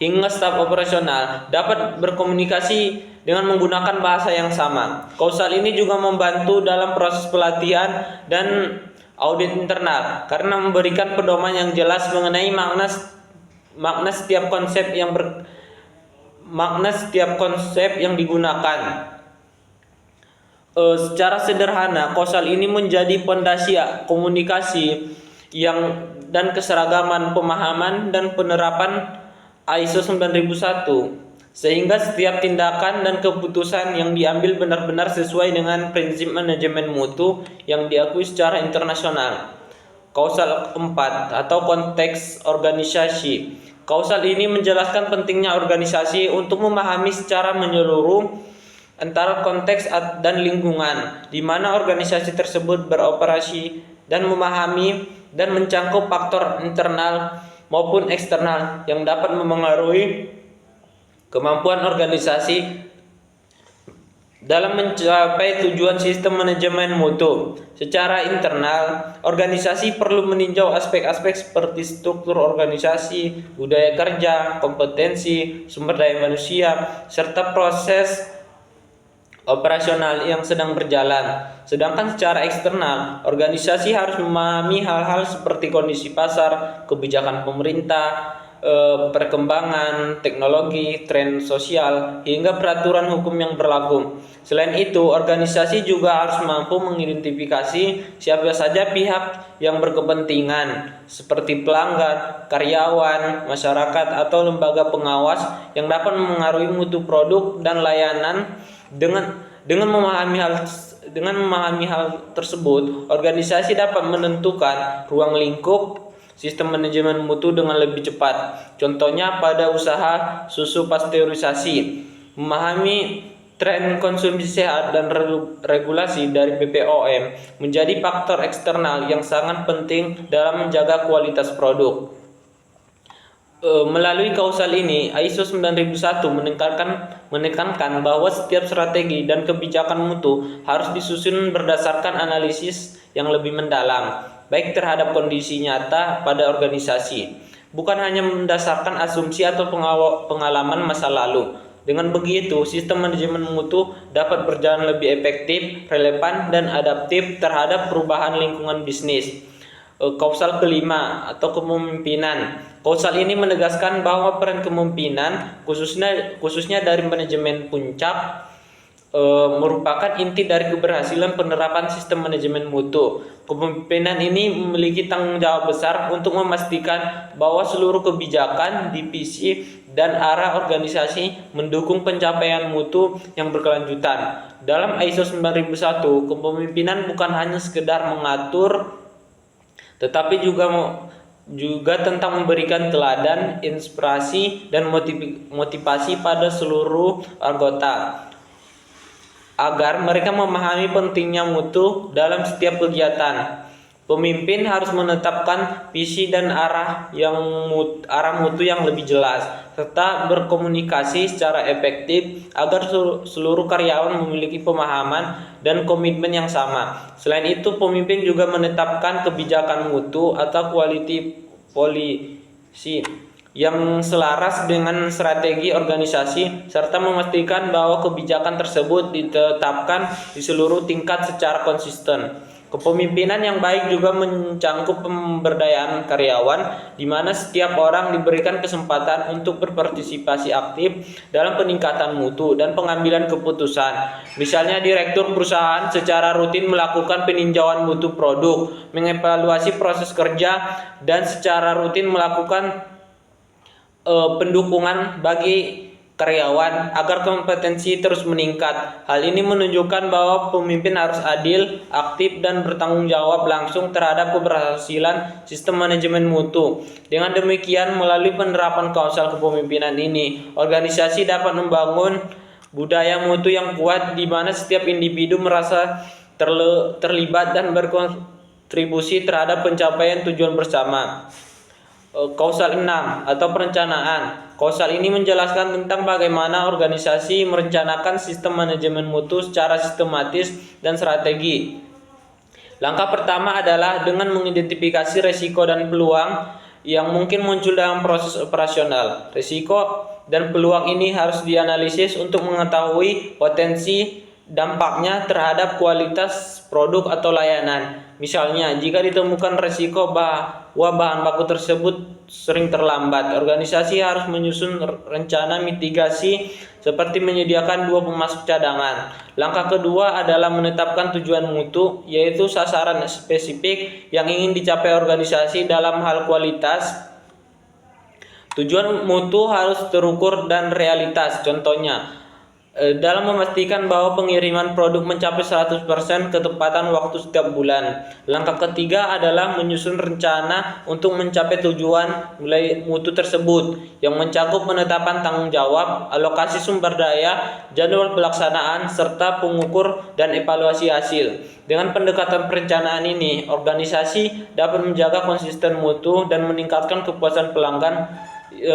hingga staf operasional, dapat berkomunikasi dengan menggunakan bahasa yang sama. Kausal ini juga membantu dalam proses pelatihan dan audit internal karena memberikan pedoman yang jelas mengenai makna setiap konsep yang digunakan. Secara sederhana, kausal ini menjadi fondasi komunikasi dan keseragaman pemahaman dan penerapan ISO 9001, sehingga setiap tindakan dan keputusan yang diambil benar-benar sesuai dengan prinsip manajemen mutu yang diakui secara internasional. Kausal 4 atau konteks organisasi. Kausal ini menjelaskan pentingnya organisasi untuk memahami secara menyeluruh antara konteks dan lingkungan di mana organisasi tersebut beroperasi dan memahami dan mencangkup faktor internal maupun eksternal yang dapat memengaruhi kemampuan organisasi dalam mencapai tujuan sistem manajemen mutu. Secara internal, organisasi perlu meninjau aspek-aspek seperti struktur organisasi, budaya kerja, kompetensi, sumber daya manusia, serta proses operasional yang sedang berjalan. Sedangkan secara eksternal, organisasi harus memahami hal-hal seperti kondisi pasar, kebijakan pemerintah, perkembangan teknologi, tren sosial, hingga peraturan hukum yang berlaku. Selain itu, organisasi juga harus mampu mengidentifikasi siapa saja pihak yang berkepentingan, seperti pelanggan, karyawan, masyarakat, atau lembaga pengawas yang dapat mempengaruhi mutu produk dan layanan. Dengan memahami hal tersebut, organisasi dapat menentukan ruang lingkup sistem manajemen mutu dengan lebih cepat. Contohnya pada usaha susu pasteurisasi, memahami tren konsumsi sehat dan regulasi dari BPOM menjadi faktor eksternal yang sangat penting dalam menjaga kualitas produk. Melalui kausal ini, ISO 9001 menekankan bahwa setiap strategi dan kebijakan mutu harus disusun berdasarkan analisis yang lebih mendalam, baik terhadap kondisi nyata pada organisasi, bukan hanya mendasarkan asumsi atau pengalaman masa lalu. Dengan begitu, sistem manajemen mutu dapat berjalan lebih efektif, relevan, dan adaptif terhadap perubahan lingkungan bisnis. Kausal kelima atau kepemimpinan. Kausal ini menegaskan bahwa peran kepemimpinan khususnya dari manajemen puncak merupakan inti dari keberhasilan penerapan sistem manajemen mutu. Kepemimpinan ini memiliki tanggung jawab besar untuk memastikan bahwa seluruh kebijakan, divisi, dan arah organisasi mendukung pencapaian mutu yang berkelanjutan. Dalam ISO 9001, kepemimpinan bukan hanya sekedar mengatur, tetapi juga tentang memberikan teladan, inspirasi, dan motivasi pada seluruh anggota agar mereka memahami pentingnya mutu dalam setiap kegiatan. Pemimpin harus menetapkan visi dan arah mutu yang lebih jelas, serta berkomunikasi secara efektif agar seluruh karyawan memiliki pemahaman dan komitmen yang sama. Selain itu, pemimpin juga menetapkan kebijakan mutu atau quality policy yang selaras dengan strategi organisasi, serta memastikan bahwa kebijakan tersebut ditetapkan di seluruh tingkat secara konsisten. Kepemimpinan yang baik juga mencangkup pemberdayaan karyawan, di mana setiap orang diberikan kesempatan untuk berpartisipasi aktif dalam peningkatan mutu dan pengambilan keputusan. Misalnya, direktur perusahaan secara rutin melakukan peninjauan mutu produk, mengevaluasi proses kerja, dan secara rutin melakukan pendukungan bagi karyawan agar kompetensi terus meningkat. Hal ini menunjukkan bahwa pemimpin harus adil, aktif, dan bertanggung jawab langsung terhadap keberhasilan sistem manajemen mutu. Dengan demikian, melalui penerapan kausal kepemimpinan ini, organisasi dapat membangun budaya mutu yang kuat di mana setiap individu merasa terlibat dan berkontribusi terhadap pencapaian tujuan bersama. Kausal 6 atau perencanaan. Kausal ini menjelaskan tentang bagaimana organisasi merencanakan sistem manajemen mutu secara sistematis dan strategi. Langkah pertama adalah dengan mengidentifikasi risiko dan peluang yang mungkin muncul dalam proses operasional. Risiko dan peluang ini harus dianalisis untuk mengetahui potensi dampaknya terhadap kualitas produk atau layanan. Misalnya, jika ditemukan risiko bahwa bahan baku tersebut sering terlambat, organisasi harus menyusun rencana mitigasi seperti menyediakan 2 pemasok cadangan. Langkah kedua adalah menetapkan tujuan mutu, yaitu sasaran spesifik yang ingin dicapai organisasi dalam hal kualitas. Tujuan mutu harus terukur dan realitas. Contohnya, dalam memastikan bahwa pengiriman produk mencapai 100% ketepatan waktu setiap bulan. Langkah ketiga adalah menyusun rencana untuk mencapai tujuan nilai mutu tersebut yang mencakup penetapan tanggung jawab, alokasi sumber daya, jadwal pelaksanaan, serta pengukur dan evaluasi hasil. Dengan pendekatan perencanaan ini, organisasi dapat menjaga konsisten mutu dan meningkatkan kepuasan pelanggan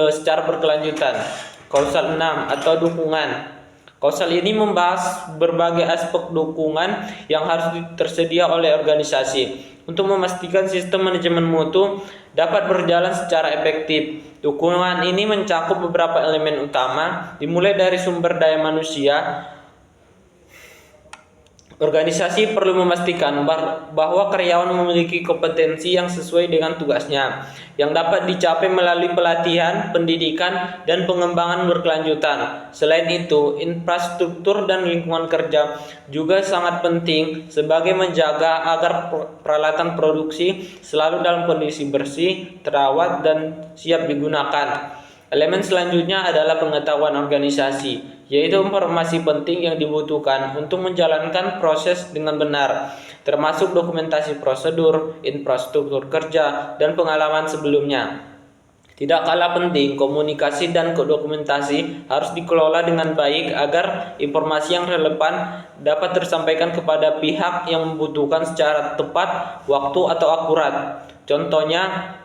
secara berkelanjutan. Kausal 6 atau dukungan. Kausal ini membahas berbagai aspek dukungan yang harus tersedia oleh organisasi untuk memastikan sistem manajemen mutu dapat berjalan secara efektif. Dukungan ini mencakup beberapa elemen utama, dimulai dari sumber daya manusia. Organisasi perlu memastikan bahwa karyawan memiliki kompetensi yang sesuai dengan tugasnya, yang dapat dicapai melalui pelatihan, pendidikan, dan pengembangan berkelanjutan. Selain itu, infrastruktur dan lingkungan kerja juga sangat penting sebagai menjaga agar peralatan produksi selalu dalam kondisi bersih, terawat, dan siap digunakan. Elemen selanjutnya adalah pengetahuan organisasi, yaitu informasi penting yang dibutuhkan untuk menjalankan proses dengan benar, termasuk dokumentasi prosedur, infrastruktur kerja, dan pengalaman sebelumnya. Tidak kalah penting, komunikasi dan dokumentasi harus dikelola dengan baik agar informasi yang relevan dapat tersampaikan kepada pihak yang membutuhkan secara tepat, waktu, atau akurat. Contohnya,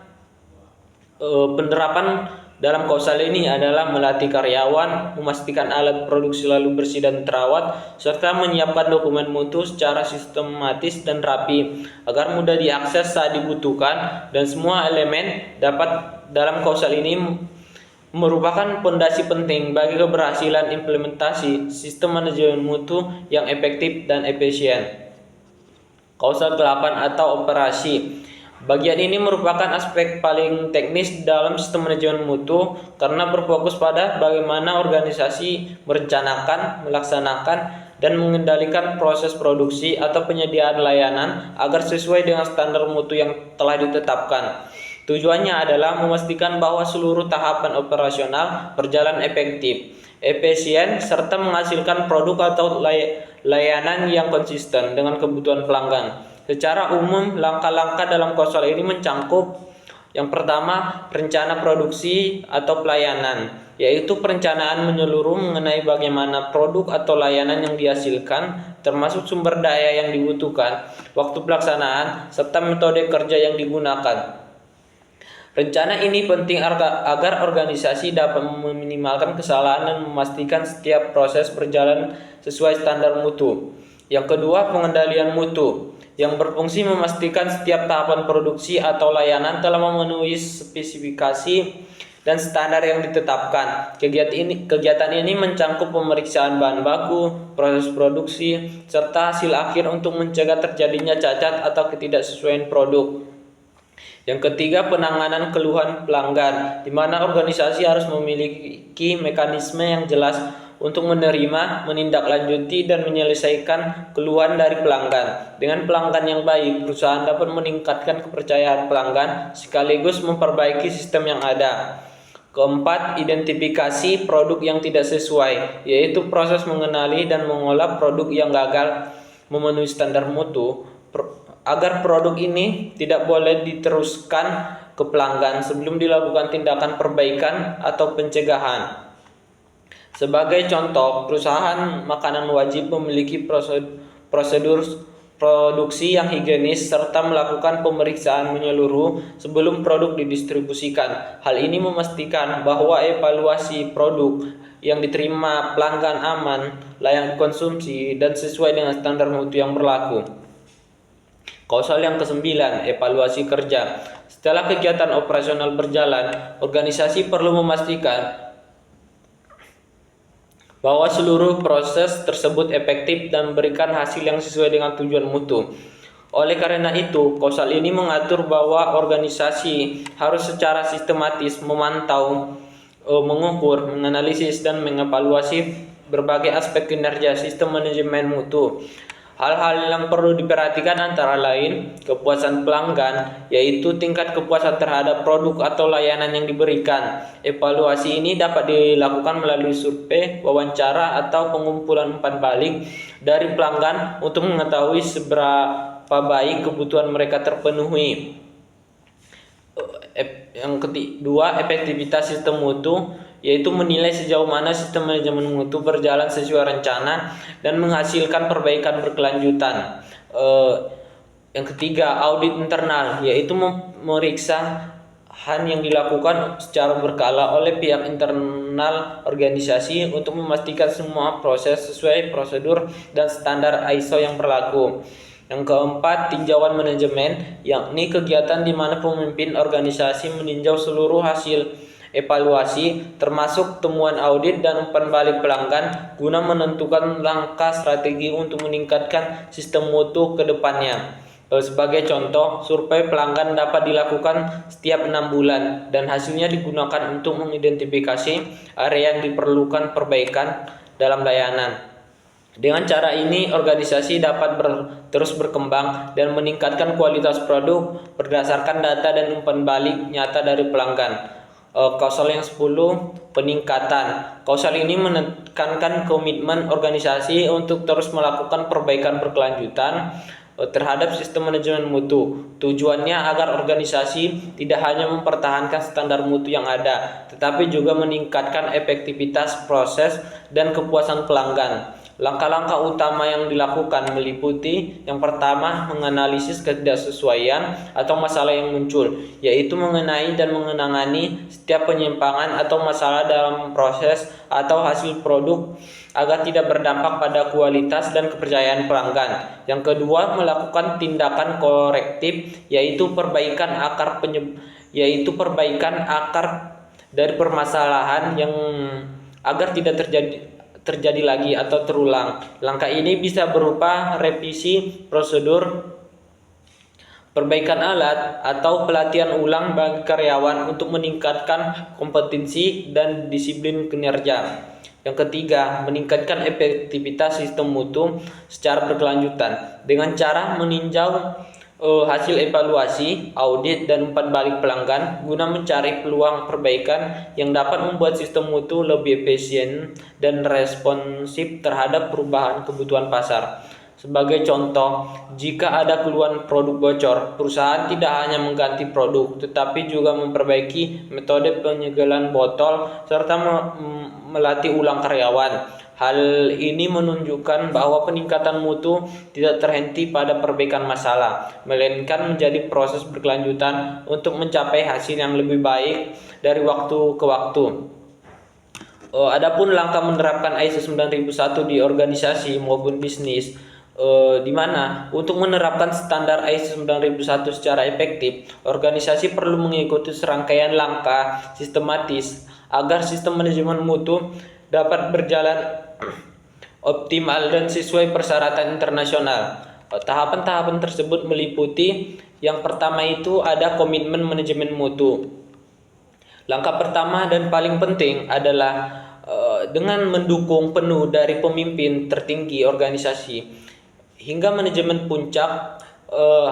penerapan dalam kausal ini adalah melatih karyawan, memastikan alat produksi selalu bersih dan terawat, serta menyiapkan dokumen mutu secara sistematis dan rapi agar mudah diakses saat dibutuhkan, dan semua elemen dapat dalam kausal ini merupakan fondasi penting bagi keberhasilan implementasi sistem manajemen mutu yang efektif dan efisien. Kausal 8 atau operasi. Bagian ini merupakan aspek paling teknis dalam sistem manajemen mutu karena berfokus pada bagaimana organisasi merencanakan, melaksanakan, dan mengendalikan proses produksi atau penyediaan layanan agar sesuai dengan standar mutu yang telah ditetapkan. Tujuannya adalah memastikan bahwa seluruh tahapan operasional berjalan efektif, efisien, serta menghasilkan produk atau layanan yang konsisten dengan kebutuhan pelanggan. Secara umum, langkah-langkah dalam kausal ini mencakup yang pertama, rencana produksi atau pelayanan, yaitu perencanaan menyeluruh mengenai bagaimana produk atau layanan yang dihasilkan, termasuk sumber daya yang dibutuhkan, waktu pelaksanaan, serta metode kerja yang digunakan. Rencana ini penting agar organisasi dapat meminimalkan kesalahan dan memastikan setiap proses berjalan sesuai standar mutu. Yang kedua, pengendalian mutu, yang berfungsi memastikan setiap tahapan produksi atau layanan telah memenuhi spesifikasi dan standar yang ditetapkan. Kegiatan ini mencakup pemeriksaan bahan baku, proses produksi, serta hasil akhir untuk mencegah terjadinya cacat atau ketidaksesuaian produk. Yang ketiga, penanganan keluhan pelanggan, di mana organisasi harus memiliki mekanisme yang jelas untuk menerima, menindaklanjuti, dan menyelesaikan keluhan dari pelanggan. Dengan pelanggan yang baik, perusahaan dapat meningkatkan kepercayaan pelanggan sekaligus memperbaiki sistem yang ada. Keempat, identifikasi produk yang tidak sesuai, yaitu proses mengenali dan mengolah produk yang gagal memenuhi standar mutu, agar produk ini tidak boleh diteruskan ke pelanggan sebelum dilakukan tindakan perbaikan atau pencegahan. Sebagai contoh, perusahaan makanan wajib memiliki prosedur produksi yang higienis serta melakukan pemeriksaan menyeluruh sebelum produk didistribusikan. Hal ini memastikan bahwa evaluasi produk yang diterima pelanggan aman, layak konsumsi, dan sesuai dengan standar mutu yang berlaku. Kausal yang ke-9, evaluasi kerja. Setelah kegiatan operasional berjalan, organisasi perlu memastikan bahwa seluruh proses tersebut efektif dan memberikan hasil yang sesuai dengan tujuan mutu. Oleh karena itu, kausal ini mengatur bahwa organisasi harus secara sistematis memantau, mengukur, menganalisis, dan mengevaluasi berbagai aspek kinerja sistem manajemen mutu. Hal-hal yang perlu diperhatikan antara lain kepuasan pelanggan, yaitu tingkat kepuasan terhadap produk atau layanan yang diberikan. Evaluasi ini dapat dilakukan melalui survei, wawancara, atau pengumpulan umpan balik dari pelanggan untuk mengetahui seberapa baik kebutuhan mereka terpenuhi. Yang kedua, efektivitas sistem mutu, yaitu menilai sejauh mana sistem manajemen mutu berjalan sesuai rencana dan menghasilkan perbaikan berkelanjutan. Yang ketiga, audit internal, yaitu memeriksa hal yang dilakukan secara berkala oleh pihak internal organisasi untuk memastikan semua proses sesuai prosedur dan standar ISO yang berlaku. Yang keempat, tinjauan manajemen, yakni kegiatan di mana pemimpin organisasi meninjau seluruh hasil evaluasi, termasuk temuan audit dan umpan balik pelanggan, guna menentukan langkah strategi untuk meningkatkan sistem mutu ke depannya. Sebagai contoh, survei pelanggan dapat dilakukan setiap 6 bulan dan hasilnya digunakan untuk mengidentifikasi area yang diperlukan perbaikan dalam layanan. Dengan cara ini, organisasi dapat terus berkembang dan meningkatkan kualitas produk berdasarkan data dan umpan balik nyata dari pelanggan. Kausal yang 10, peningkatan. Kausal ini menekankan komitmen organisasi untuk terus melakukan perbaikan berkelanjutan terhadap sistem manajemen mutu. Tujuannya agar organisasi tidak hanya mempertahankan standar mutu yang ada, tetapi juga meningkatkan efektivitas proses dan kepuasan pelanggan. Langkah-langkah utama yang dilakukan meliputi: yang pertama, menganalisis ketidaksesuaian atau masalah yang muncul, yaitu mengenai dan menangani setiap penyimpangan atau masalah dalam proses atau hasil produk agar tidak berdampak pada kualitas dan kepercayaan pelanggan. Yang kedua, melakukan tindakan korektif, yaitu perbaikan akar dari permasalahan yang agar tidak terjadi lagi atau terulang. Langkah ini bisa berupa revisi prosedur, perbaikan alat, atau pelatihan ulang bagi karyawan untuk meningkatkan kompetensi dan disiplin kinerja. Yang ketiga, meningkatkan efektivitas sistem mutu secara berkelanjutan dengan cara meninjau hasil evaluasi, audit, dan umpan balik pelanggan guna mencari peluang perbaikan yang dapat membuat sistem mutu lebih efisien dan responsif terhadap perubahan kebutuhan pasar. Sebagai contoh, jika ada keluhan produk bocor, perusahaan tidak hanya mengganti produk, tetapi juga memperbaiki metode penyegelan botol serta melatih ulang karyawan. Hal ini menunjukkan bahwa peningkatan mutu tidak terhenti pada perbaikan masalah, melainkan menjadi proses berkelanjutan untuk mencapai hasil yang lebih baik dari waktu ke waktu. Adapun langkah menerapkan ISO 9001 di organisasi maupun bisnis, di mana untuk menerapkan standar ISO 9001 secara efektif, organisasi perlu mengikuti serangkaian langkah sistematis agar sistem manajemen mutu dapat berjalan optimal dan sesuai persyaratan internasional. Tahapan-tahapan tersebut meliputi: yang pertama itu ada komitmen manajemen mutu. Langkah pertama dan paling penting adalah dengan mendukung penuh dari pemimpin tertinggi organisasi hingga manajemen puncak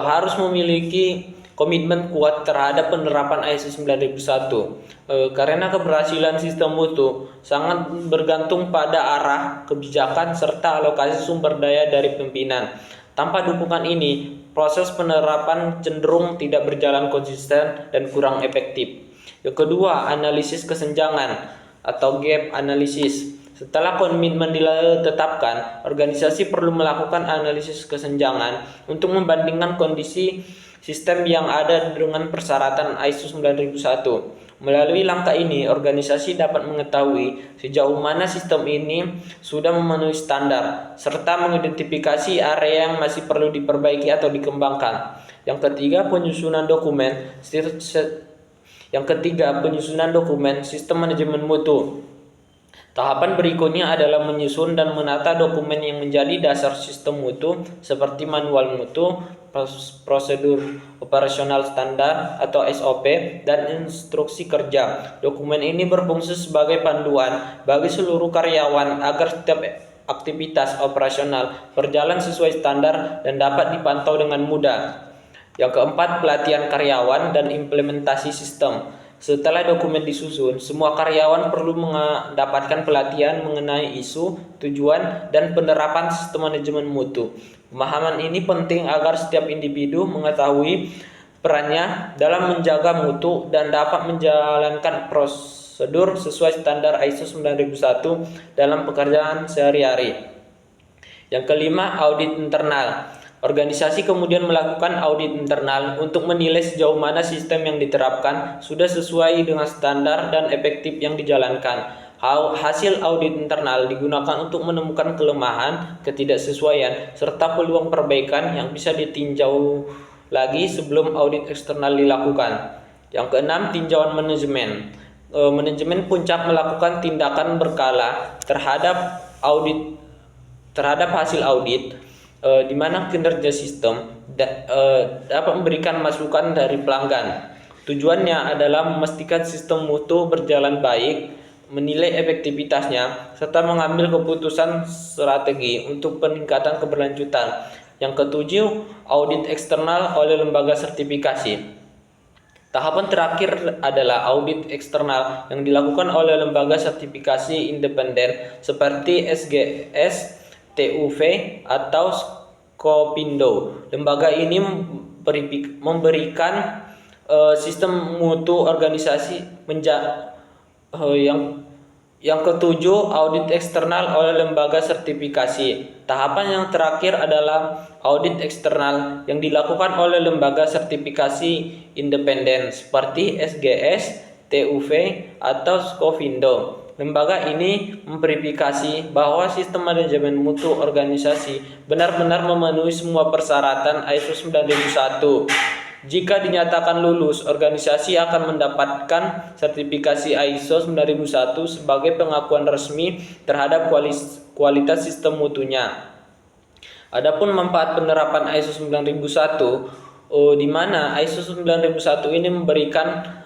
harus memiliki komitmen kuat terhadap penerapan ISO 9001. Karena keberhasilan sistem mutu sangat bergantung pada arah kebijakan serta alokasi sumber daya dari pimpinan. Tanpa dukungan ini, proses penerapan cenderung tidak berjalan konsisten dan kurang efektif. Yang kedua, analisis kesenjangan atau gap analysis. Setelah komitmen ditetapkan, organisasi perlu melakukan analisis kesenjangan untuk membandingkan kondisi sistem yang ada dengan persyaratan ISO 9001. Melalui langkah ini, organisasi dapat mengetahui sejauh mana sistem ini sudah memenuhi standar, serta mengidentifikasi area yang masih perlu diperbaiki atau dikembangkan. Yang ketiga, penyusunan dokumen sistem manajemen mutu. Tahapan berikutnya adalah menyusun dan menata dokumen yang menjadi dasar sistem mutu seperti manual mutu, prosedur operasional standar atau SOP, dan instruksi kerja. Dokumen ini berfungsi sebagai panduan bagi seluruh karyawan agar setiap
aktivitas operasional berjalan sesuai standar dan dapat dipantau dengan mudah. Yang keempat, pelatihan karyawan dan implementasi sistem. Setelah dokumen disusun, semua karyawan perlu mendapatkan pelatihan mengenai isu, tujuan, dan penerapan sistem manajemen mutu. Pemahaman ini penting agar setiap individu mengetahui perannya dalam menjaga mutu dan dapat menjalankan prosedur sesuai standar ISO 9001 dalam pekerjaan sehari-hari. Yang kelima, audit internal. Organisasi kemudian melakukan audit internal untuk menilai sejauh mana sistem yang diterapkan sudah sesuai dengan standar dan efektif yang dijalankan. Hasil audit internal digunakan untuk menemukan kelemahan, ketidaksesuaian, serta peluang perbaikan yang bisa ditinjau lagi sebelum audit eksternal dilakukan. Yang keenam, tinjauan manajemen. Manajemen puncak melakukan tindakan berkala terhadap hasil audit, di mana kinerja sistem dapat memberikan masukan dari pelanggan. Tujuannya adalah memastikan sistem mutu berjalan baik, menilai efektivitasnya, serta mengambil keputusan strategi untuk peningkatan keberlanjutan. Yang ketujuh, audit eksternal oleh lembaga sertifikasi. Tahapan terakhir adalah audit eksternal yang dilakukan oleh lembaga sertifikasi independen seperti SGS, TUV, atau Skopindo. Lembaga ini memberikan sistem mutu organisasi yang ketujuh, audit eksternal oleh lembaga sertifikasi. Tahapan yang terakhir adalah audit eksternal yang dilakukan oleh lembaga sertifikasi independen seperti SGS, TUV, atau Skopindo. Lembaga ini memverifikasi bahwa sistem manajemen mutu organisasi benar-benar memenuhi semua persyaratan ISO 9001. Jika dinyatakan lulus, organisasi akan mendapatkan sertifikasi ISO 9001 sebagai pengakuan resmi terhadap kualitas sistem mutunya. Adapun manfaat penerapan ISO 9001, di mana ISO 9001 ini memberikan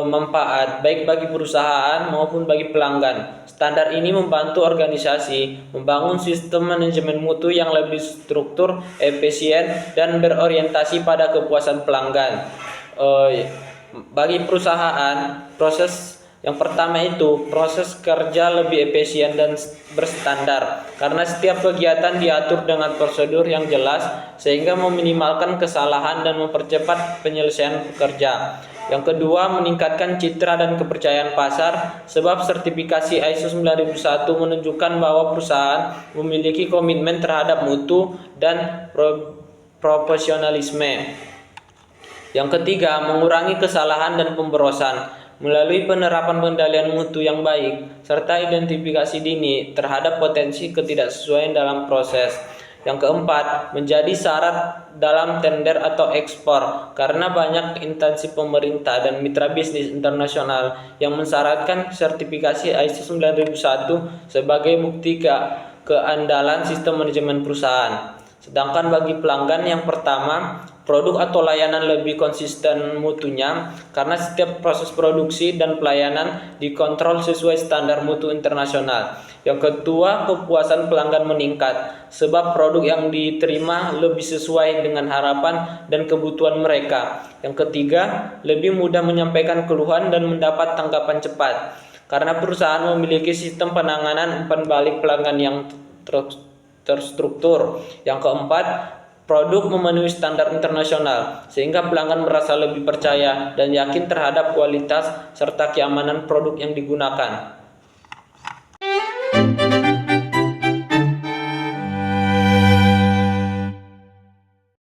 manfaat baik bagi perusahaan maupun bagi pelanggan. Standar ini membantu organisasi membangun sistem manajemen mutu yang lebih struktur, efisien, dan berorientasi pada kepuasan pelanggan. Bagi perusahaan, proses yang pertama itu proses kerja lebih efisien dan berstandar karena setiap kegiatan diatur dengan prosedur yang jelas sehingga meminimalkan kesalahan dan mempercepat penyelesaian pekerja. Yang kedua, meningkatkan citra dan kepercayaan pasar sebab sertifikasi ISO 9001 menunjukkan bahwa perusahaan memiliki komitmen terhadap mutu dan profesionalisme. Yang ketiga, mengurangi kesalahan dan pemborosan melalui penerapan pendalian mutu yang baik serta identifikasi dini terhadap potensi ketidaksesuaian dalam proses. Yang keempat, menjadi syarat dalam tender atau ekspor karena banyak instansi pemerintah dan mitra bisnis internasional yang mensyaratkan sertifikasi ISO 9001 sebagai bukti keandalan sistem manajemen perusahaan. Sedangkan bagi pelanggan, yang pertama, produk atau layanan lebih konsisten mutunya karena setiap proses produksi dan pelayanan dikontrol sesuai standar mutu internasional. Yang kedua, kepuasan pelanggan meningkat sebab produk yang diterima lebih sesuai dengan harapan dan kebutuhan mereka. Yang ketiga, lebih mudah menyampaikan keluhan dan mendapat tanggapan cepat karena perusahaan memiliki sistem penanganan umpan balik pelanggan yang terstruktur. Yang keempat, produk memenuhi standar internasional sehingga pelanggan merasa lebih percaya dan yakin terhadap kualitas serta keamanan produk yang digunakan.